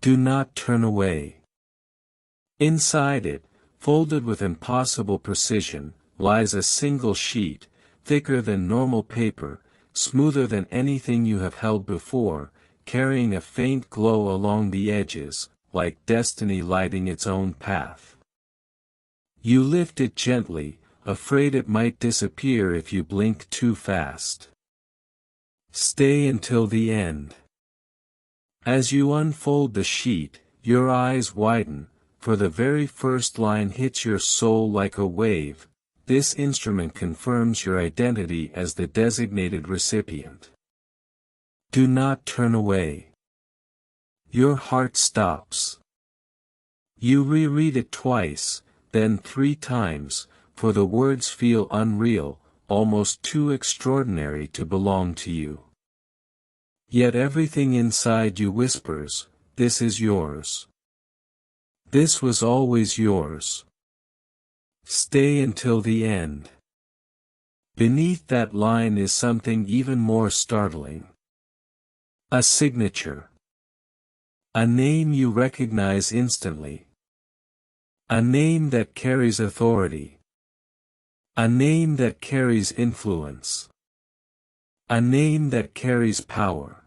Do not turn away. Inside it, folded with impossible precision, lies a single sheet, thicker than normal paper, smoother than anything you have held before, carrying a faint glow along the edges, like destiny lighting its own path. You lift it gently, afraid it might disappear if you blink too fast. Stay until the end. As you unfold the sheet, your eyes widen, for the very first line hits your soul like a wave. This instrument confirms your identity as the designated recipient. Do not turn away. Your heart stops. You reread it twice, then 3 times, for the words feel unreal, almost too extraordinary to belong to you. Yet everything inside you whispers, "This is yours. This was always yours." Stay until the end. Beneath that line is something even more startling. A signature. A name you recognize instantly. A name that carries authority. A name that carries influence. A name that carries power.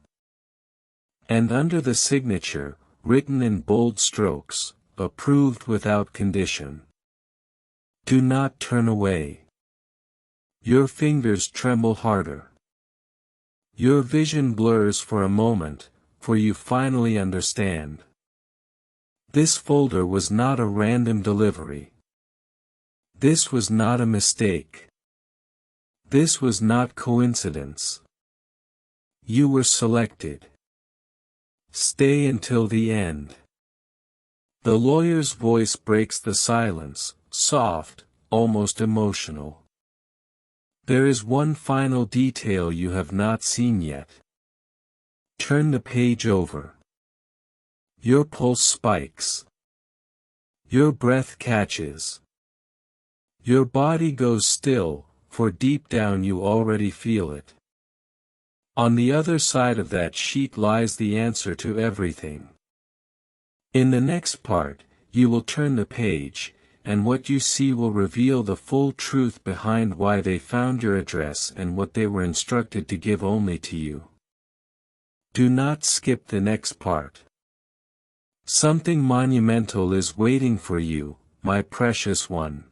And under the signature, written in bold strokes, "Approved without condition." Do not turn away. Your fingers tremble harder. Your vision blurs for a moment, for you finally understand. This folder was not a random delivery. This was not a mistake. This was not coincidence. You were selected. Stay until the end. The lawyer's voice breaks the silence, soft, almost emotional. There is one final detail you have not seen yet. Turn the page over. Your pulse spikes. Your breath catches. Your body goes still, for deep down you already feel it. On the other side of that sheet lies the answer to everything. In the next part, you will turn the page, and what you see will reveal the full truth behind why they found your address and what they were instructed to give only to you. Do not skip the next part. Something monumental is waiting for you, my precious one.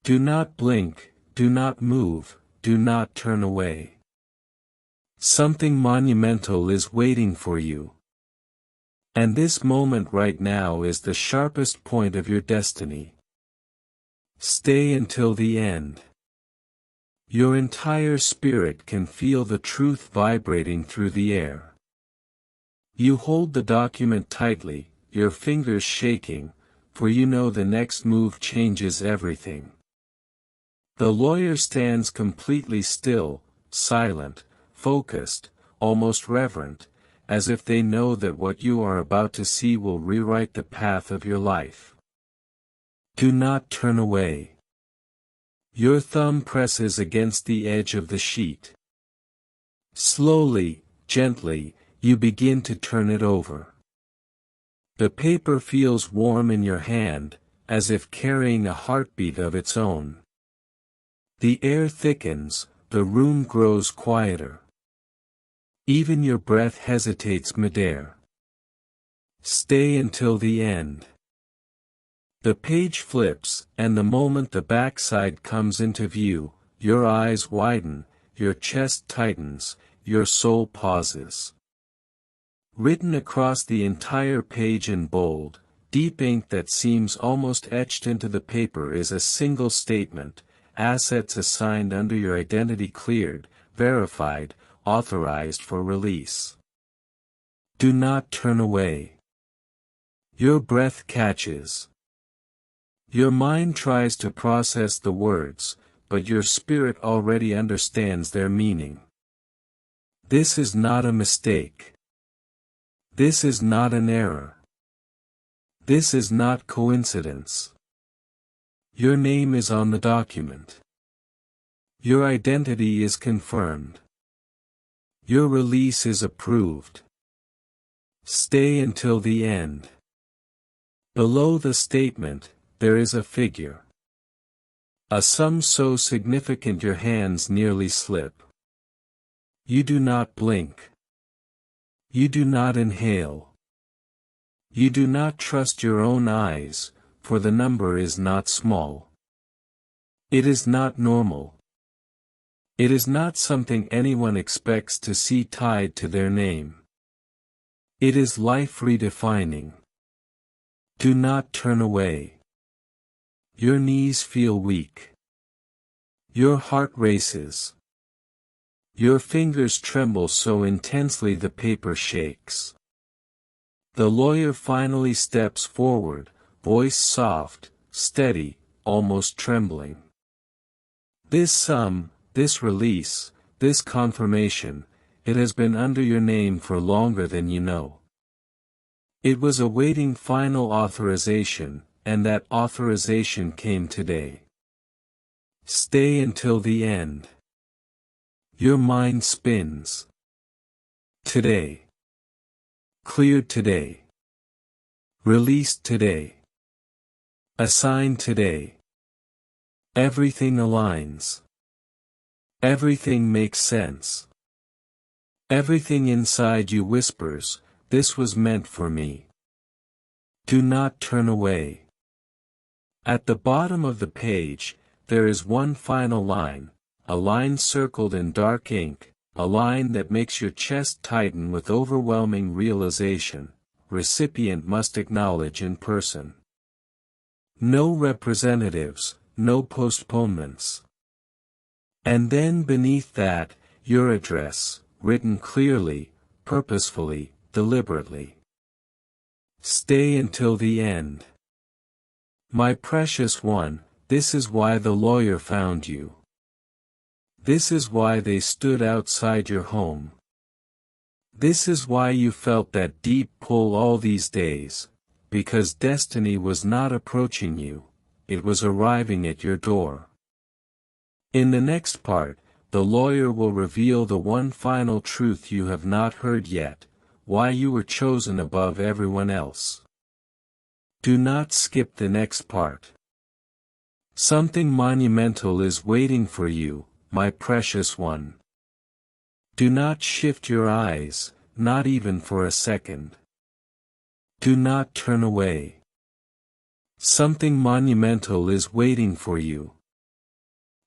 Do not blink, do not move, do not turn away. Something monumental is waiting for you. And this moment right now is the sharpest point of your destiny. Stay until the end. Your entire spirit can feel the truth vibrating through the air. You hold the document tightly, your fingers shaking, for you know the next move changes everything. The lawyer stands completely still, silent, focused, almost reverent, as if they know that what you are about to see will rewrite the path of your life. Do not turn away. Your thumb presses against the edge of the sheet. Slowly, gently, you begin to turn it over. The paper feels warm in your hand, as if carrying a heartbeat of its own. The air thickens, the room grows quieter. Even your breath hesitates midair. Stay until the end. The page flips, and the moment the backside comes into view, your eyes widen, your chest tightens, your soul pauses. Written across the entire page in bold, deep ink that seems almost etched into the paper is a single statement: assets assigned under your identity cleared, verified, authorized for release. Do not turn away. Your breath catches. Your mind tries to process the words, but your spirit already understands their meaning. This is not a mistake. This is not an error. This is not coincidence. Your name is on the document. Your identity is confirmed. Your release is approved. Stay until the end. Below the statement, there is a figure. A sum so significant your hands nearly slip. You do not blink. You do not inhale. You do not trust your own eyes, for the number is not small. It is not normal. It is not something anyone expects to see tied to their name. It is life redefining. Do not turn away. Your knees feel weak. Your heart races. Your fingers tremble so intensely the paper shakes. The lawyer finally steps forward, voice soft, steady, almost trembling. This sum, this release, this confirmation, it has been under your name for longer than you know. It was awaiting final authorization, and that authorization came today. Stay until the end. Your mind spins. Today. Cleared today. Released today. Assigned today. Everything aligns. Everything makes sense. Everything inside you whispers, this was meant for me. Do not turn away. At the bottom of the page, there is one final line, a line circled in dark ink, a line that makes your chest tighten with overwhelming realization: recipient must acknowledge in person. No representatives, no postponements. And then beneath that, your address, written clearly, purposefully, deliberately. Stay until the end. My precious one, this is why the lawyer found you. This is why they stood outside your home. This is why you felt that deep pull all these days, because destiny was not approaching you, it was arriving at your door. In the next part, the lawyer will reveal the one final truth you have not heard yet: why you were chosen above everyone else. Do not skip the next part. Something monumental is waiting for you, my precious one. Do not shift your eyes, not even for a second. Do not turn away. Something monumental is waiting for you.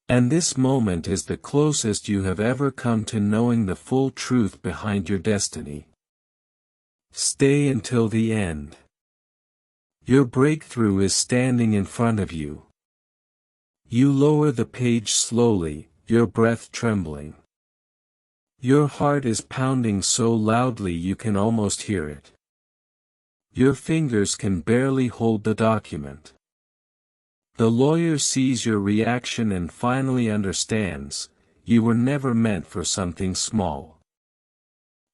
And this moment is the closest you have ever come to knowing the full truth behind your destiny. Stay until the end. Your breakthrough is standing in front of you. You lower the page slowly, your breath trembling. Your heart is pounding so loudly you can almost hear it. Your fingers can barely hold the document. The lawyer sees your reaction and finally understands, you were never meant for something small.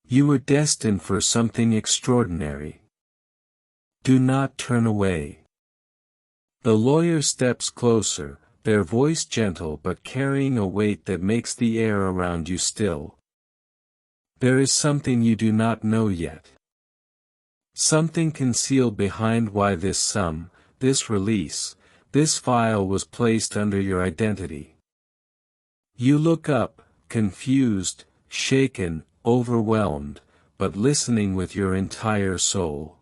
You were destined for something extraordinary. Do not turn away. The lawyer steps closer, their voice gentle but carrying a weight that makes the air around you still. There is something you do not know yet. Something concealed behind why this sum, this release, this file was placed under your identity. You look up, confused, shaken, overwhelmed, but listening with your entire soul.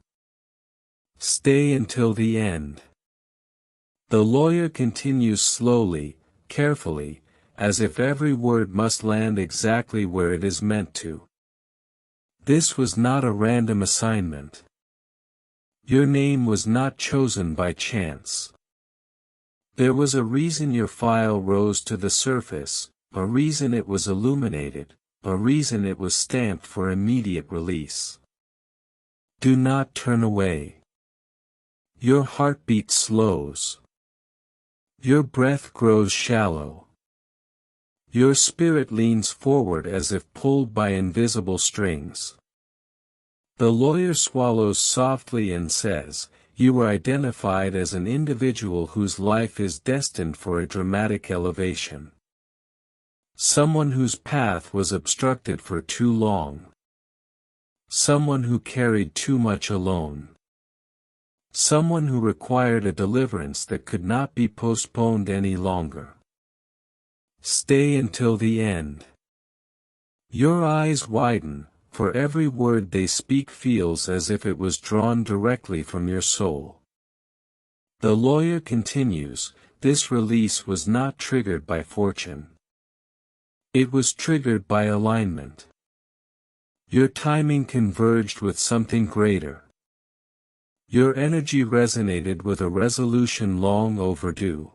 Stay until the end. The lawyer continues slowly, carefully, as if every word must land exactly where it is meant to. This was not a random assignment. Your name was not chosen by chance. There was a reason your file rose to the surface, a reason it was illuminated, a reason it was stamped for immediate release. Do not turn away. Your heartbeat slows. Your breath grows shallow. Your spirit leans forward as if pulled by invisible strings. The lawyer swallows softly and says, "You were identified as an individual whose life is destined for a dramatic elevation. Someone whose path was obstructed for too long. Someone who carried too much alone. Someone who required a deliverance that could not be postponed any longer. Stay until the end." Your eyes widen, for every word they speak feels as if it was drawn directly from your soul. The lawyer continues, "This release was not triggered by fortune. It was triggered by alignment. Your timing converged with something greater. Your energy resonated with a resolution long overdue.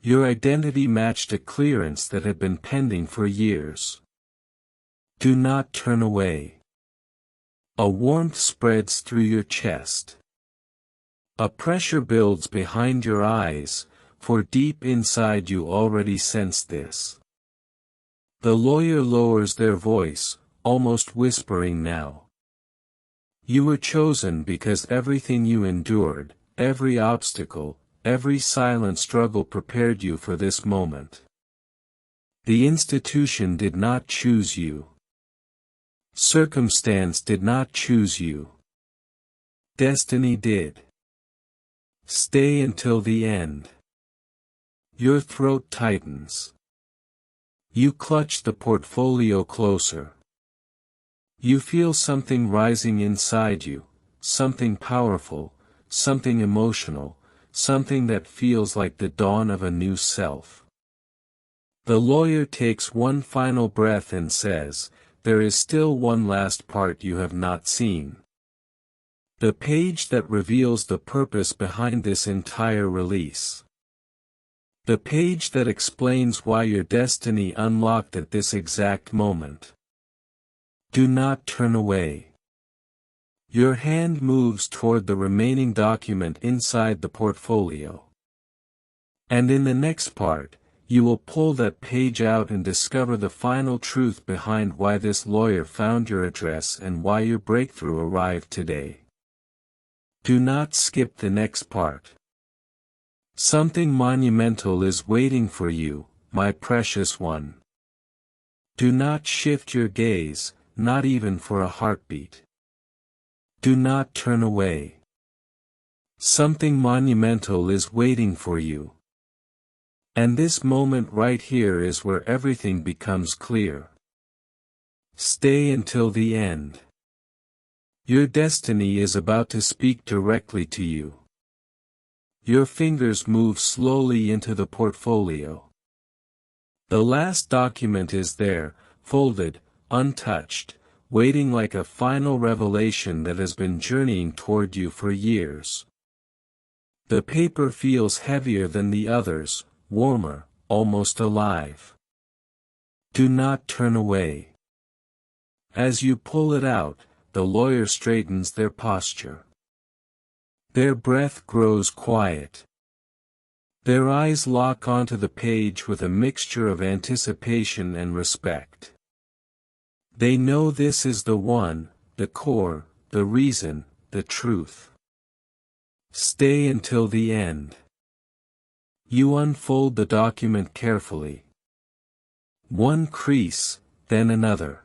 Your identity matched a clearance that had been pending for years. Do not turn away." A warmth spreads through your chest. A pressure builds behind your eyes, for deep inside you already sense this. The lawyer lowers their voice, almost whispering now. You were chosen because everything you endured, every obstacle, every silent struggle prepared you for this moment. The institution did not choose you. Circumstance did not choose you. Destiny did. Stay until the end. Your throat tightens. You clutch the portfolio closer. You feel something rising inside you, something powerful, something emotional, something that feels like the dawn of a new self. The lawyer takes one final breath and says, "There is still one last part you have not seen. The page that reveals the purpose behind this entire release. The page that explains why your destiny unlocked at this exact moment. Do not turn away." Your hand moves toward the remaining document inside the portfolio. And in the next part, you will pull that page out and discover the final truth behind why this lawyer found your address and why your breakthrough arrived today. Do not skip the next part. Something monumental is waiting for you, my precious one. Do not shift your gaze, not even for a heartbeat. Do not turn away. Something monumental is waiting for you. And this moment right here is where everything becomes clear. Stay until the end. Your destiny is about to speak directly to you. Your fingers move slowly into the portfolio. The last document is there, folded, untouched, waiting like a final revelation that has been journeying toward you for years. The paper feels heavier than the others, warmer, almost alive. Do not turn away. As you pull it out, the lawyer straightens their posture. Their breath grows quiet. Their eyes lock onto the page with a mixture of anticipation and respect. They know this is the one, the core, the reason, the truth. Stay until the end. You unfold the document carefully. One crease, then another.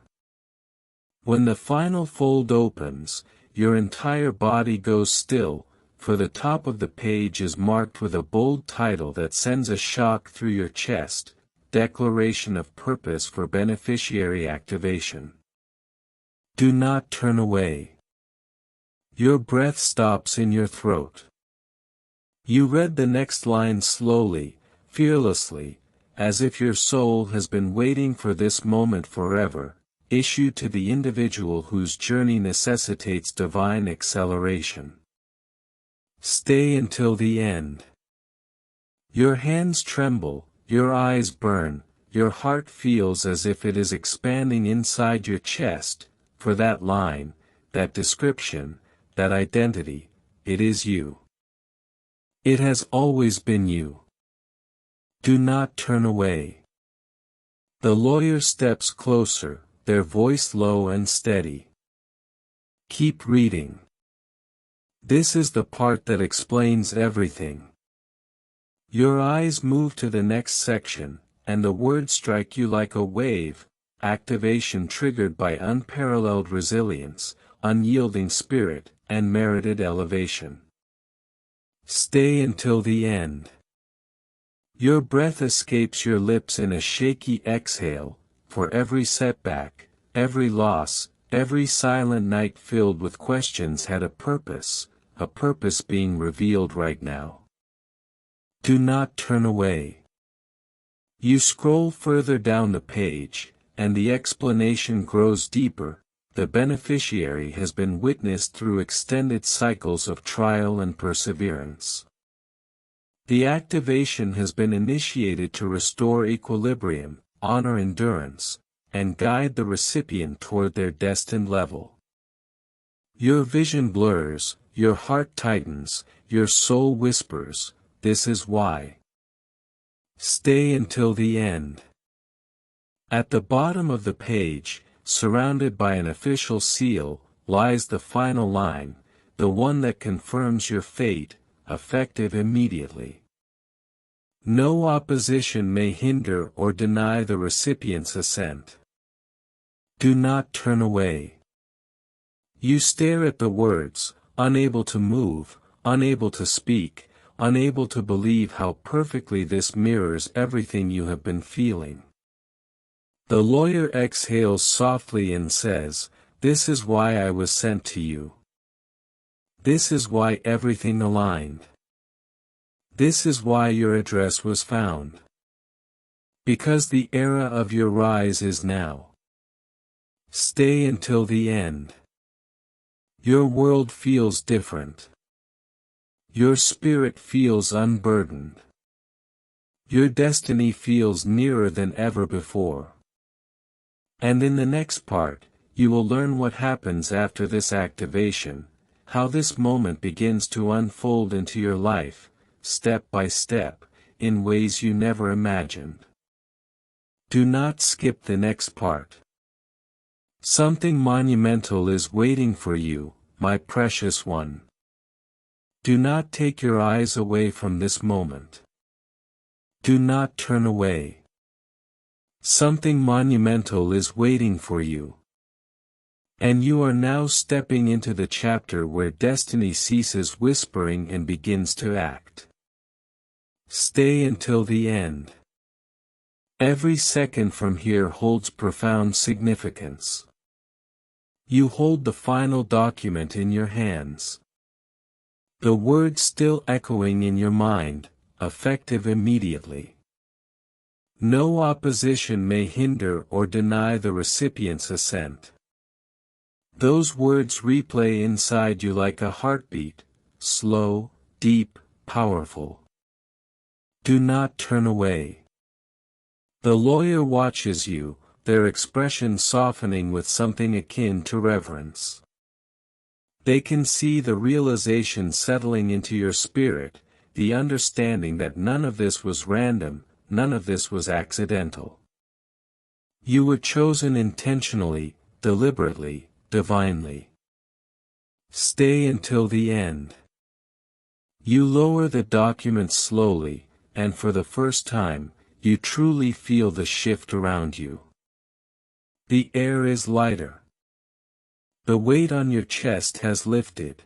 When the final fold opens, your entire body goes still, for the top of the page is marked with a bold title that sends a shock through your chest: Declaration of Purpose for Beneficiary Activation. Do not turn away. Your breath stops in your throat. You read the next line slowly, fearlessly, as if your soul has been waiting for this moment forever, issued to the individual whose journey necessitates divine acceleration. Stay until the end. Your hands tremble, your eyes burn, your heart feels as if it is expanding inside your chest, for that line, that description, that identity, it is you. It has always been you. Do not turn away. The lawyer steps closer, their voice low and steady. Keep reading. This is the part that explains everything. Your eyes move to the next section, and the words strike you like a wave: activation triggered by unparalleled resilience, unyielding spirit, and merited elevation. Stay until the end. Your breath escapes your lips in a shaky exhale, for every setback, every loss, every silent night filled with questions had a purpose being revealed right now. Do not turn away. You scroll further down the page, and the explanation grows deeper. The beneficiary has been witnessed through extended cycles of trial and perseverance. The activation has been initiated to restore equilibrium, honor endurance, and guide the recipient toward their destined level. Your vision blurs, your heart tightens, your soul whispers, "This is why." Stay until the end. At the bottom of the page, surrounded by an official seal, lies the final line, the one that confirms your fate, effective immediately. No opposition may hinder or deny the recipient's ascent. Do not turn away. You stare at the words, unable to move, unable to speak, unable to believe how perfectly this mirrors everything you have been feeling. The lawyer exhales softly and says, "This is why I was sent to you. This is why everything aligned. This is why your address was found. Because the era of your rise is now. Stay until the end. Your world feels different. Your spirit feels unburdened. Your destiny feels nearer than ever before." And in the next part, you will learn what happens after this activation, how this moment begins to unfold into your life, step by step, in ways you never imagined. Do not skip the next part. Something monumental is waiting for you, my precious one. Do not take your eyes away from this moment. Do not turn away. Something monumental is waiting for you. And you are now stepping into the chapter where destiny ceases whispering and begins to act. Stay until the end. Every second from here holds profound significance. You hold the final document in your hands. The words still echoing in your mind, effective immediately. No opposition may hinder or deny the recipient's ascent. Those words replay inside you like a heartbeat, slow, deep, powerful. Do not turn away. The lawyer watches you, their expression softening with something akin to reverence. They can see the realization settling into your spirit, the understanding that none of this was random, none of this was accidental. You were chosen intentionally, deliberately, divinely. Stay until the end. You lower the document slowly, and for the first time, you truly feel the shift around you. The air is lighter. The weight on your chest has lifted.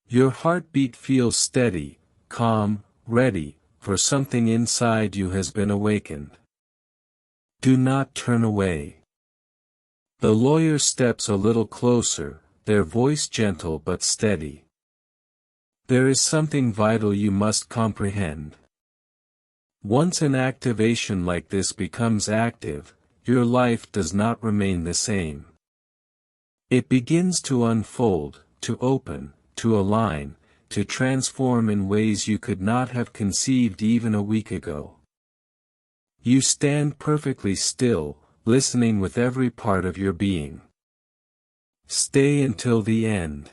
Your heartbeat feels steady, calm, ready, for something inside you has been awakened. Do not turn away. The lawyer steps a little closer, their voice gentle but steady. There is something vital you must comprehend. Once an activation like this becomes active, your life does not remain the same. It begins to unfold, to open, to align, to transform in ways you could not have conceived even a week ago. You stand perfectly still, listening with every part of your being. Stay until the end.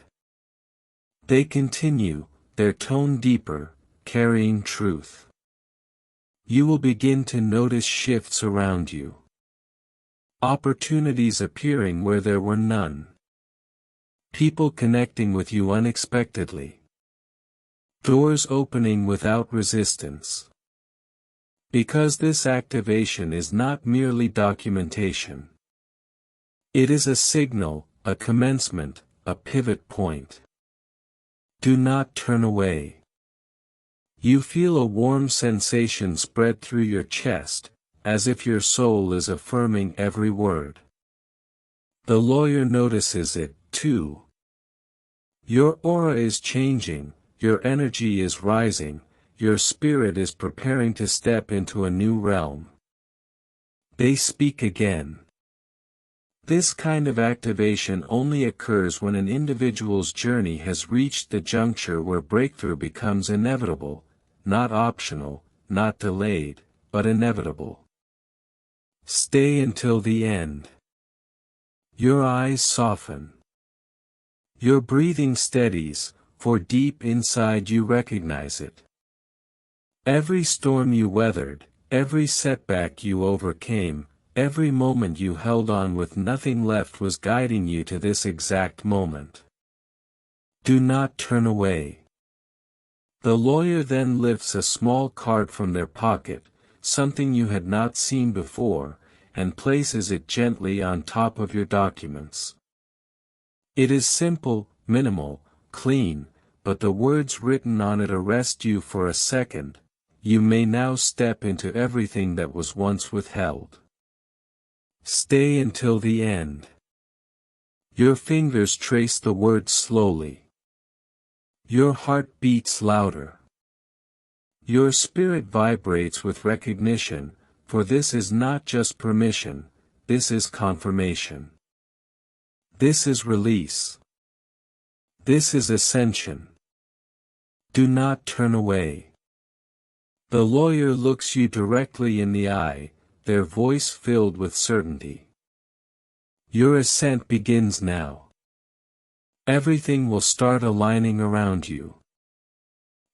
They continue, their tone deeper, carrying truth. You will begin to notice shifts around you. Opportunities appearing where there were none. People connecting with you unexpectedly. Doors opening without resistance. Because this activation is not merely documentation. It is a signal, a commencement, a pivot point. Do not turn away. You feel a warm sensation spread through your chest, as if your soul is affirming every word. The lawyer notices it, too. Your aura is changing, your energy is rising, your spirit is preparing to step into a new realm. They speak again. This kind of activation only occurs when an individual's journey has reached the juncture where breakthrough becomes inevitable, not optional, not delayed, but inevitable. Stay until the end. Your eyes soften. Your breathing steadies, for deep inside you recognize it. Every storm you weathered, every setback you overcame, every moment you held on with nothing left was guiding you to this exact moment. Do not turn away. The lawyer then lifts a small card from their pocket, something you had not seen before, and places it gently on top of your documents. It is simple, minimal, clean, but the words written on it arrest you for a second. You may now step into everything that was once withheld. Stay until the end. Your fingers trace the words slowly. Your heart beats louder. Your spirit vibrates with recognition, for this is not just permission, this is confirmation. This is release. This is ascension. Do not turn away. The lawyer looks you directly in the eye, their voice filled with certainty. Your ascent begins now. Everything will start aligning around you.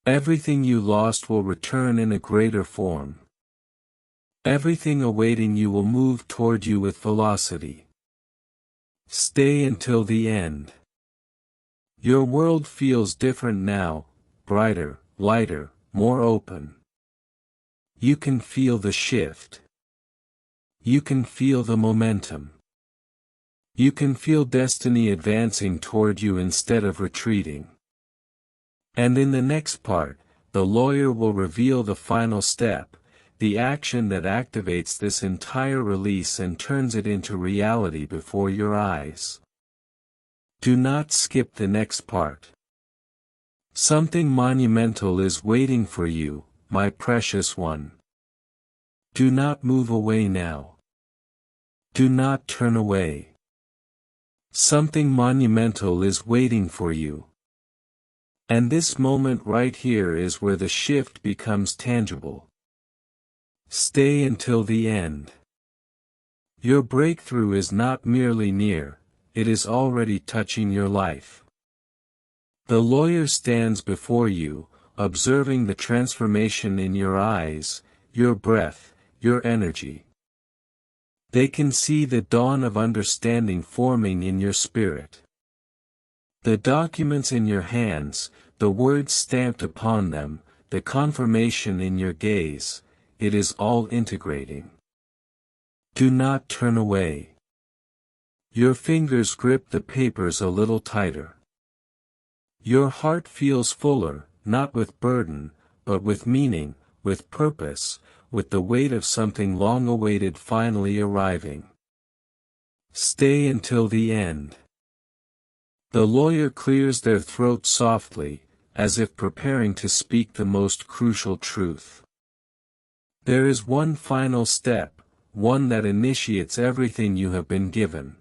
Everything you lost will return in a greater form. Everything awaiting you will move toward you with velocity. Stay until the end. Your world feels different now, brighter, lighter, more open. You can feel the shift. You can feel the momentum. You can feel destiny advancing toward you instead of retreating. And in the next part, the lawyer will reveal the final step, the action that activates this entire release and turns it into reality before your eyes. Do not skip the next part. Something monumental is waiting for you, my precious one. Do not move away now. Do not turn away. Something monumental is waiting for you. And this moment right here is where the shift becomes tangible. Stay until the end. Your breakthrough is not merely near, it is already touching your life. The lawyer stands before you, observing the transformation in your eyes, your breath, your energy. They can see the dawn of understanding forming in your spirit. The documents in your hands, the words stamped upon them, the confirmation in your gaze, it is all integrating. Do not turn away. Your fingers grip the papers a little tighter. Your heart feels fuller, not with burden, but with meaning, with purpose, with the weight of something long awaited finally arriving. Stay until the end. The lawyer clears their throat softly, as if preparing to speak the most crucial truth. There is one final step, one that initiates everything you have been given.